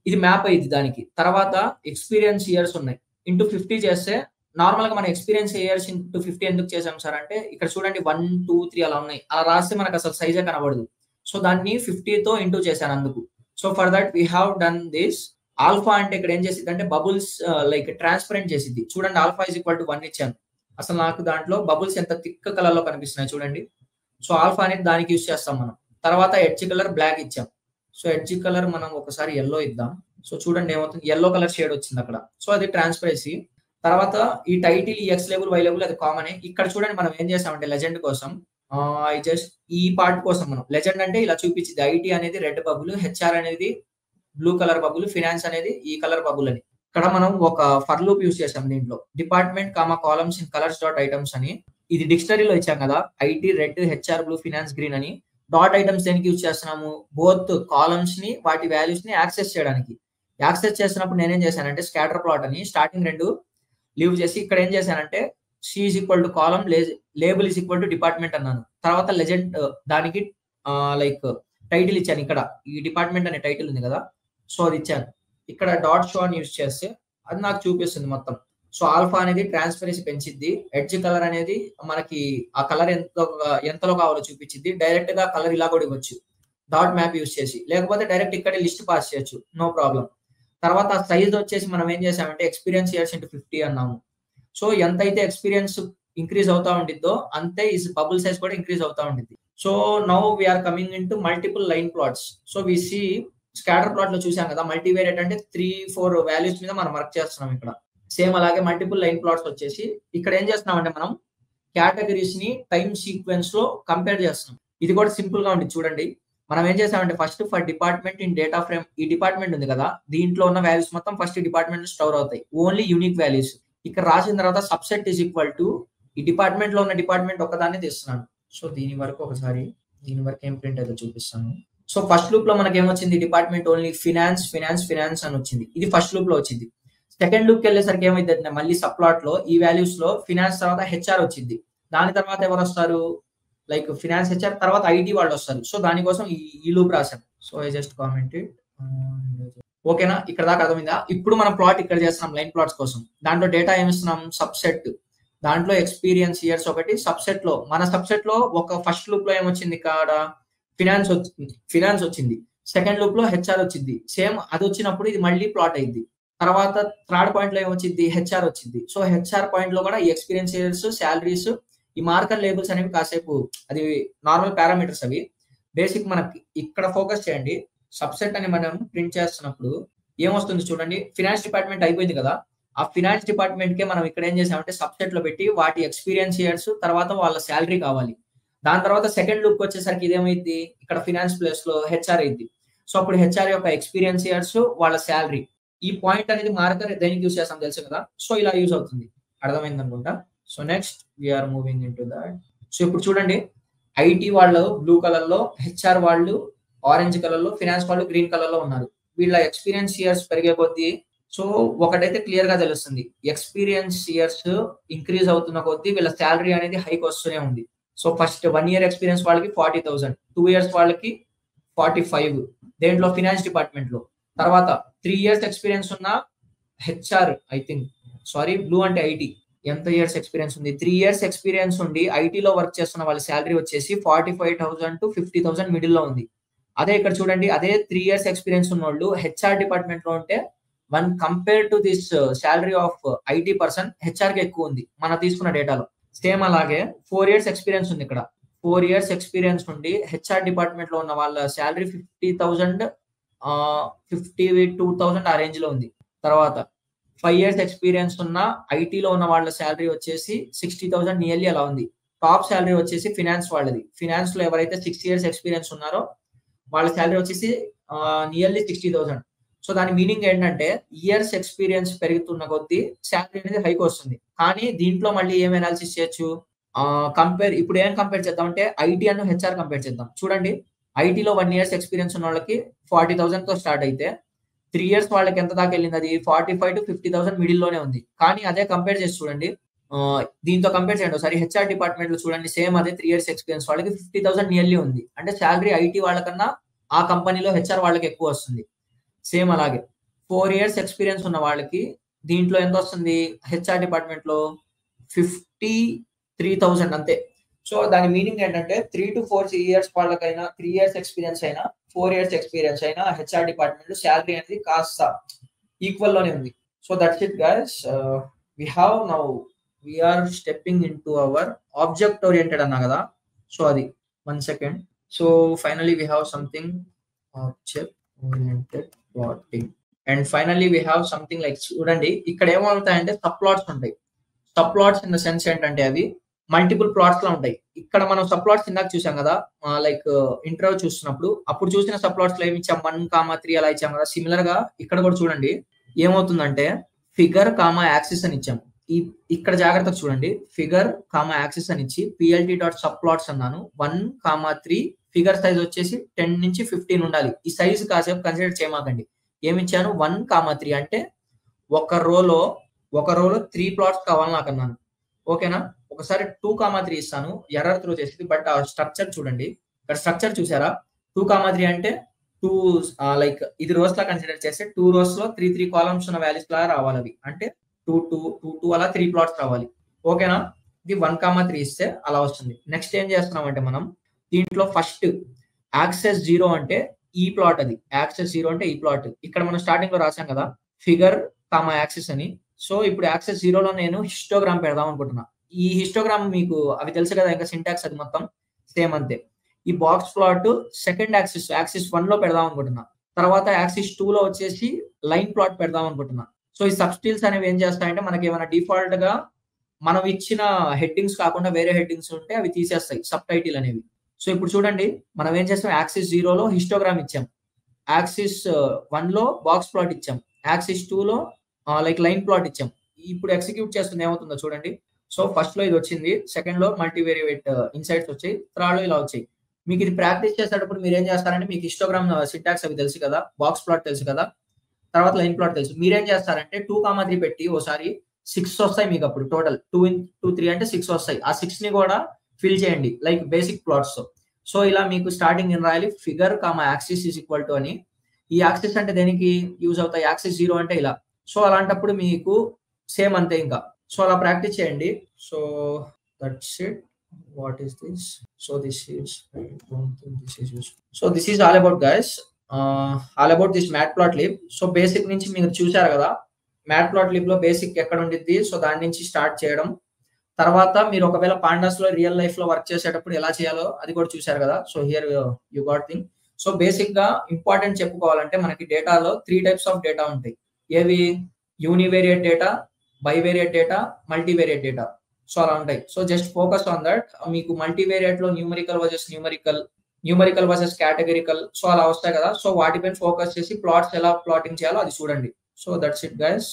ఇది మ్యాప్ అయ్యింది దానికి. తర్వాత ఎక్స్పీరియన్స్ ఇయర్స్ ఉన్నాయి, ఇంటూ 50 చేస్తే నార్మల్ గా మన ఎక్స్పీరియన్స్ ఇయర్స్ ఇంటూ 50 ఎందుకు చేసాం సార్ అంటే, ఇక్కడ చూడండి 1, 2, 3 అలా ఉన్నాయి, అలా రాస్తే మనకు అసలు సైజే కనబడదు. సో దాన్ని 50తో ఇంటూ చేశాను అందుకు. So for that we have done this. Alpha అంటే ఇక్కడ ఏం చేసింది అంటే బబుల్స్ లైక్ ట్రాన్స్పరెంట్ చేసింది. చూడండి ఆల్ఫా ఈజ్ ఈక్వల్ టు 1 ఇచ్చాను. అసలు నాకు దాంట్లో బబుల్స్ ఎంత థిక్ కలర్ లో కనిపిస్తున్నాయి చూడండి. సో ఆల్ఫా అనేది దానికి యూస్ చేస్తాం మనం. తర్వాత ఎడ్జ్ కలర్ బ్లాక్ ఇచ్చాం. సో ఎడ్జ్ కలర్ మనం ఒకసారి ఎల్లో ఇద్దాం. సో చూడండి ఏమవుతుంది, ఎల్లో కలర్ షేడ్ వచ్చింది అక్కడ. సో అది ట్రాన్స్పరెన్సీ. తర్వాత ఈ టైటిల్, ఈ ఎక్స్ లేబుల్, వై లేబుల్ అది కామన్. ఇక్కడ చూడండి మనం ఏం చేసామంటే లెజెండ్ కోసం జస్ట్ ఈ పార్ట్ కోసం మనం లెజెండ్ అంటే ఇలా చూపించింది. ఐటీ అనేది రెడ్ బబుల్, హెచ్ఆర్ అనేది బ్లూ కలర్ బబుల్, ఫినాన్స్ అనేది ఈ కలర్ బబుల్ అని. ఇక్కడ మనం ఒక ఫర్ లూప్ యూస్ చేసాం దీంట్లో. Department comma columns in colours dot items అని ఇది డిక్షనరీలో ఇచ్చాం కదా, IT red, HR blue, finance green అని. డాట్ ఐటమ్స్ దేనికి యూజ్ చేస్తున్నాము, బోత్ కాలమ్స్ ని వాటి వాల్యూస్ ని యాక్సెస్ చేయడానికి. యాక్సెస్ చేసినప్పుడు నేనేం చేశానంటే స్కాటర్ ప్లాట్ అని స్టార్టింగ్ 2 లీవ్ చేసి ఇక్కడ ఏం చేశానంటే c is equal to column, label is equal to department అన్నాను. తర్వాత లెజెండ్ దానికి లైక్ టైటిల్ ఇచ్చాను. ఇక్కడ ఈ డిపార్ట్మెంట్ అనే టైటిల్ ఉంది కదా, సో అది ఇచ్చాను. ఇక్కడ డాట్ షో అని యూజ్ చేస్తే అది నాకు చూపిస్తుంది మొత్తం. సో ఆల్ఫా అనేది ట్రాన్స్పరెన్సీ పెంచిద్ది, ఎడ్జ్ కలర్ అనేది మనకి ఆ కలర్ ఎంతలో కావాలో చూపించింది. డైరెక్ట్ గా కలర్ ఇలా కూడా ఇవ్వచ్చు డాట్ మ్యాప్ యూజ్ చేసి, లేకపోతే డైరెక్ట్ ఇక్కడే లిస్ట్ పాస్ చేయొచ్చు, నో ప్రాబ్లం. తర్వాత సైజ్ వచ్చేసి మనం ఏం చేసామంటే ఎక్స్పీరియన్స్ ఇయర్స్ ఇంటూ 50 అన్నాము. సో ఎంతైతే ఎక్స్పీరియన్స్ ఇంక్రీజ్ అవుతా ఉండిద్దో అంతే ఈ బబుల్ సైజ్ కూడా ఇంక్రీజ్ అవుతా ఉండిద్ది. So now we're coming into multiple line plots. So we see scatter plot లో చూసాం కదా, మల్టీవేరియట్ అంటే 3-4 వాల్యూస్ మీద మనం వర్క్ చేస్తున్నాం ఇక్కడ. సేమ్ అలాగే మల్టిపుల్ లైన్ ప్లాట్స్ వచ్చేసి ఇక్కడ ఏం చేస్తున్నాం అంటే మనం కేటగిరీస్ ని టైం సీక్వెన్స్ లో కంపేర్ చేస్తున్నాం. ఇది కూడా సింపుల్ గా ఉంది చూడండి. మనం ఏం చేసామంటే first for department in data frame, ఈ డిపార్ట్మెంట్ ఉంది కదా, దీంట్లో ఉన్న వాల్యూస్ మొత్తం ఫస్ట్ డిపార్ట్మెంట్ స్టోర్ అవుతాయి, ఓన్లీ యూనిక్ వాల్యూస్. ఇక్కడ రాసిన తర్వాత సబ్సెట్ ఈజ్ ఈక్వల్ టు ఈ డిపార్ట్మెంట్ లో ఉన్న డిపార్ట్మెంట్ ఒకదాన్ని తీస్తున్నాను. సో దీని వరకు ఒకసారి దీని వరకు ఏం ప్రింట్ అయితే చూపిస్తాను. సో ఫస్ట్ లూప్ లో మనకి ఏమొచ్చింది, department only finance finance finance అని వచ్చింది. ఇది ఫస్ట్ లూప్ లో వచ్చింది. సెకండ్ లూప్ కి వెళ్ళేసరికి ఏమైంది, మళ్ళీ సబ్ ప్లాట్ లో ఈ వాల్యూస్ లో ఫినాన్స్ తర్వాత హెచ్ఆర్ వచ్చింది. దాని తర్వాత ఎవరు వస్తారు, లైక్ ఫినాన్స్ హెచ్ఆర్ తర్వాత ఐటీ వాళ్ళు వస్తారు. సో దానికోసం ఈ లూప్ రాశాను. So I just comment it. ఓకేనా, ఇక్కడ దాకా అర్థమైందా? ఇప్పుడు మనం ప్లాట్ ఇక్కడ చేస్తున్నాం లైన్ ప్లాట్స్ కోసం. దాంట్లో డేటా ఏమిస్తున్నాం, సబ్సెట్. దాంట్లో ఎక్స్పీరియన్స్ ఇయర్స్ ఒకటి, సబ్సెట్ లో మన సబ్సెట్ లో ఒక ఫస్ట్ లూప్ లో ఏమొచ్చింది, ఇక్కడ ఫినాన్స్ వచ్చింది. సెకండ్ లూప్ లో హెచ్ఆర్ వచ్చింది. సేమ్ అది వచ్చినప్పుడు ఇది మళ్ళీ ప్లాట్ అయింది. తర్వాత థర్డ్ పాయింట్ లో ఏమొచ్చింది, హెచ్ఆర్ వచ్చింది. సో హెచ్ఆర్ పాయింట్ లో కూడా ఈ ఎక్స్పీరియన్స్ ఇయర్స్, శాలరీస్, ఈ మార్కర్ లేబుల్స్ అనేవి కాసేపు అది నార్మల్ పారామీటర్స్ అవి. బేసిక్ మనకి ఇక్కడ ఫోకస్ చేయండి. సబ్సెట్ అని మనం ప్రింట్ చేస్తున్నప్పుడు ఏమొస్తుంది చూడండి, ఫినాన్స్ డిపార్ట్మెంట్ అయిపోయింది కదా, ఆ ఫినాన్స్ డిపార్ట్మెంట్ కే మనం ఇక్కడ ఏం చేసామంటే సబ్సెట్ లో పెట్టి వాటి ఎక్స్పీరియన్స్ ఇయర్స్ తర్వాత వాళ్ళ శాలరీ కావాలి. దాని తర్వాత సెకండ్ లూప్ వచ్చేసరికి ఇదేమైంది, ఇక్కడ ఫినాన్స్ ప్లేస్ లో హెచ్ఆర్ అయింది. సో అప్పుడు హెచ్ఆర్ యొక్క ఎక్స్పీరియన్స్ ఇయర్స్, వాళ్ళ శాలరీ, ఈ పాయింట్ అనేది మార్కర్ దేనికి యూజ్ చేస్తాం తెలుసు కదా. సో ఇలా యూజ్ అవుతుంది, అర్థమైంది అనుకుంటా. So next we're moving in to that. So ఇప్పుడు చూడండి, ఐటీ వాళ్ళు బ్లూ కలర్ లో, హెచ్ఆర్ వాళ్ళు ఆరెంజ్ కలర్ లో, ఫినాన్స్ వాళ్ళు గ్రీన్ కలర్ లో ఉన్నారు. వీళ్ళ ఎక్స్పీరియన్స్ ఇయర్స్ పెరిగే కొద్దీ సో ఒకటైతే క్లియర్ గా తెలుస్తుంది, ఎక్స్పీరియన్స్ ఇయర్స్ ఇంక్రీజ్ అవుతున్న కొద్దీ వీళ్ళ శాలరీ అనేది హైక్ వస్తూనే ఉంది. సో ఫస్ట్ 1 year ఎక్స్పీరియన్స్ వాళ్ళకి 40,000, 2 years వాళ్ళకి 45 దేంట్లో ఫినాన్స్ డిపార్ట్మెంట్ లో. తర్వాత 3 years ఎక్స్పీరియన్స్ ఉన్న HR, I think sorry blue అంటే ఐటీ, ఎంత ఇయర్స్ ఎక్స్పీరియన్స్ ఉంది, 3 years ఎక్స్పీరియన్స్ ఉండి ఐటీలో వర్క్ చేస్తున్న వాళ్ళ శాలరీ వచ్చేసి 45,000 to 50,000 మిడిల్ లో ఉంది. అదే ఇక్కడ చూడండి, అదే 3 years ఎక్స్పీరియన్స్ ఉన్న వాళ్ళు హెచ్ఆర్ డిపార్ట్మెంట్ లో ఉంటే one compare to this salary of IT person HR కి ఎక్కువ ఉంది మన తీసుకున్న డేటాలో. సేమ్ అలాగే 4 years ఎక్స్పీరియన్స్ ఉంది ఇక్కడ, 4 years ఎక్స్పీరియన్స్ నుండి హెచ్ఆర్ డిపార్ట్మెంట్ లో ఉన్న వాళ్ళ శాలరీ 50,000 52,000 ఆ రేంజ్ లో ఉంది. తర్వాత 5 years ఎక్స్పీరియన్స్ ఉన్న ఐటీలో ఉన్న వాళ్ళ శాలరీ వచ్చేసి 60,000 నియర్లీ అలా ఉంది. టాప్ శాలరీ వచ్చేసి ఫినాన్స్ వాళ్ళది. ఫినాన్స్ లో ఎవరైతే 6 years ఎక్స్పీరియన్స్ ఉన్నారో వాళ్ళ శాలరీ వచ్చేసి నియర్లీ 60,000. సో దాని మీనింగ్ ఏంటంటే ఇయర్స్ ఎక్స్పీరియన్స్ పెరుగుతున్న కొద్దీ శాలరీ అనేది హైక్ వస్తుంది. కానీ దీంట్లో మళ్ళీ ఏం అనాలిసిస్ చేయొచ్చు? ఇప్పుడు ఏం కంపేర్ చేద్దాం అంటే ఐటీ అను హెచ్ఆర్ కంపేర్ చేద్దాం. చూడండి, ఐటీలో 1 ఇయర్స్ ఎక్స్పీరియన్స్ ఉన్న వాళ్ళకి 40,000తో స్టార్ట్ అయితే 3 ఇయర్స్ వాళ్ళకి ఎంత దాకా వెళ్ళింది? అది 45,000-50,000 మిడిల్‌లోనే ఉంది. కానీ అదే కంపేర్ చేసి చూడండి. దీంతో కంపేర్ చేయండి ఒకసారి. హెచ్ఆర్ డిపార్ట్మెంట్‌లో చూడండి, సేమ్ అదే 3 ఇయర్స్ ఎక్స్పీరియన్స్ వాళ్ళకి 50,000 నియర్లీ ఉంది. అంటే సాలరీ ఐటీ వాళ్ళకన్నా ఆ కంపెనీలో హెచ్ఆర్ వాళ్ళకి ఎక్కువ వస్తుంది. సేమ్ అలాగే 4 ఇయర్స్ ఎక్స్పీరియన్స్ ఉన్న వాళ్ళకి దీంట్లో ఎంత వస్తుంది? హెచ్ఆర్ డిపార్ట్మెంట్‌లో 53,000 అంతే. సో దాని మీనింగ్ ఏంటంటే 3-4 ఇయర్స్ వాళ్ళకైనా, 3 ఇయర్స్ ఎక్స్పీరియన్స్ అయినా, 4 ఇయర్స్ ఎక్స్పీరియన్స్ అయినా హెచ్ఆర్ డిపార్ట్మెంట్ సాలరీ అనేది కాస్త ఈక్వల్ లోనే ఉంది. So that's it guys. we are stepping into our object oriented అన్నా కదా. సో అది 1 second. So finally we have something object oriented plotting and finally we have something like చూడండి, ఇక్కడ ఏమవుతాయంటే sub plots ఉంటాయి. Sub plots in the sense ఏంటంటే అవి multiple plots లా ఉంటాయి. ఇక్కడ మనం సబ్ ప్లాట్స్ ఇందాక చూసాం కదా, లైక్ ఇంటర్వ్యూ చూస్తున్నప్పుడు అప్పుడు చూసిన సబ్ ప్లాట్స్ లో ఏమి ఇచ్చాం? 1, 3 అలా ఇచ్చాం కదా. సిమిలర్ గా ఇక్కడ కూడా చూడండి ఏమవుతుందంటే ఫిగర్ కామా యాక్సిస్ అని ఇచ్చాం. ఇక్కడ జాగ్రత్తగా చూడండి, ఫిగర్ కామా యాక్సిస్ అని ఇచ్చి పిఎల్టీ డాట్ సబ్ ప్లాట్స్ అన్నాను. 1, 3 ఫిగర్ సైజ్ వచ్చేసి 10 నుంచి 15 ఉండాలి. ఈ సైజ్ కాసేపు కన్సిడర్ చేయమాకండి. ఏమిచ్చాను? 1, 3 అంటే ఒక రోలో 3 ప్లాట్స్ కావాలి నాకు అన్నాను. ఓకేనా? ఒకసారి 2, 3 ఇస్తాను, ఎర్రర్ త్రో చేసేది. బట్ ఆ స్ట్రక్చర్ చూడండి, ఇక్కడ స్ట్రక్చర్ చూసారా? 2, 3 అంటే 2 లైక్ ఇది రోస్ లా కన్సిడర్ చేస్తే 2 rows లో 3 కాలమ్స్ ఉన్న వాల్యూస్ లా రావాలి. అవి అంటే 2 అలా 3 ప్లాట్స్ రావాలి. ఓకేనా? ఇది 1, 3 ఇస్తే అలా వస్తుంది. నెక్స్ట్ ఏం చేస్తున్నాం అంటే మనం దీంట్లో ఫస్ట్ యాక్సెస్ 0 అంటే ఈ ప్లాట్, అది యాక్సెస్ 0 అంటే ఈ ప్లాట్. ఇక్కడ మనం స్టార్టింగ్ లో రాసాం కదా ఫిగర్ కామా యాక్సిస్ అని. సో ఇప్పుడు యాక్సెస్ 0లో నేను హిస్టోగ్రామ్ పెడదాం అనుకుంటున్నా. ఈ హిస్టోగ్రామ్ మీకు అవి తెలుసు కదా, ఇంకా సింటాక్స్ అది మొత్తం సేమ్ అంతే. ఈ బాక్స్ ప్లాట్ సెకండ్ యాక్సిస్ 1 లో పెడదాం అనుకుంటున్నా. తర్వాత యాక్సిస్ 2 లో వచ్చేసి లైన్ ప్లాట్ పెడదాం అనుకుంటున్నా. సో ఈ సబ్స్టిల్స్ అనేవి ఏం చేస్తాయంటే మనకి ఏమైనా డిఫాల్ట్ గా మనం ఇచ్చిన హెడ్డింగ్స్ కాకుండా వేరే హెడ్డింగ్స్ ఉంటే అవి తీసేస్తాయి సబ్ టైటిల్ అనేవి. సో ఇప్పుడు చూడండి, మనం ఏం చేస్తాం? యాక్సిస్ 0లో హిస్టోగ్రామ్ ఇచ్చాం, యాక్సిస్ 1 లో బాక్స్ ప్లాట్ ఇచ్చాం, యాక్సిస్ 2 లో లైక్ లైన్ ప్లాట్ ఇచ్చాం. ఇప్పుడు ఎగ్జిక్యూట్ చేస్తుంది ఏమవుతుందో చూడండి. సో ఫస్ట్ లో ఇది వచ్చింది, సెకండ్ లో మల్టీవేరియేట్ ఇన్సైట్స్ వచ్చాయి, థర్డ్ లో ఇలా వచ్చాయి. మీకు ఇది ప్రాక్టీస్ చేసేటప్పుడు మీరు ఏం చేస్తారంటే, మీకు హిస్టోగ్రామ్ సింటాక్స్ అవి తెలుసు కదా, బాక్స్ ప్లాట్ తెలుసు కదా, తర్వాత లైన్ ప్లాట్ తెలుసు. మీరేం చేస్తారంటే 2, 3 పెట్టి ఓసారి 6 వస్తాయి మీకు. అప్పుడు టోటల్ 2, 3 అంటే 6 వస్తాయి. ఆ 6 ని కూడా ఫిల్ చేయండి లైక్ బేసిక్ ప్లాట్స్. సో ఇలా మీకు స్టార్టింగ్ ఏం రాయాలి? Figure comma axis is equal to అని. ఈ యాక్సిస్ అంటే దేనికి యూజ్ అవుతాయి? యాక్సిస్ 0 అంటే ఇలా. సో అలాంటప్పుడు మీకు సేమ్ అంతే ఇంకా. సో అలా ప్రాక్టీస్ చేయండి. So that's it. What is this? So this is, I don't think this is useful. So this is all about guys, all about this matplotlib. So basic నుంచి మీరు చూసారు కదా, మ్యాట్ప్లాట్లిబ్ లో బేసిక్ ఎక్కడ ఉండిద్ది, సో దాని నుంచి స్టార్ట్ చేయడం. తర్వాత మీరు ఒకవేళ పాండాస్ లో రియల్ లైఫ్ లో వర్క్ చేసేటప్పుడు ఎలా చేయాలో అది కూడా చూసారు కదా. So here you got thing. So basic గా ఇంపార్టెంట్ చెప్పుకోవాలంటే మనకి డేటాలో 3 టైప్స్ ఆఫ్ డేటా ఉంటాయి. ఏవి? Univariate data, bivariate data, multivariate data. So అలా ఉంటాయి. So just focus on that. మీకు మల్టీవేరియేట్ లో న్యూమరికల్ వర్సెస్ కేటగిరికల్, సో అలా వస్తాయి కదా. సో వాటిపైన ఫోకస్ చేసి ప్లాట్స్ ఎలా ప్లాటింగ్ చేయాలో అది చూడండి. So that's it guys.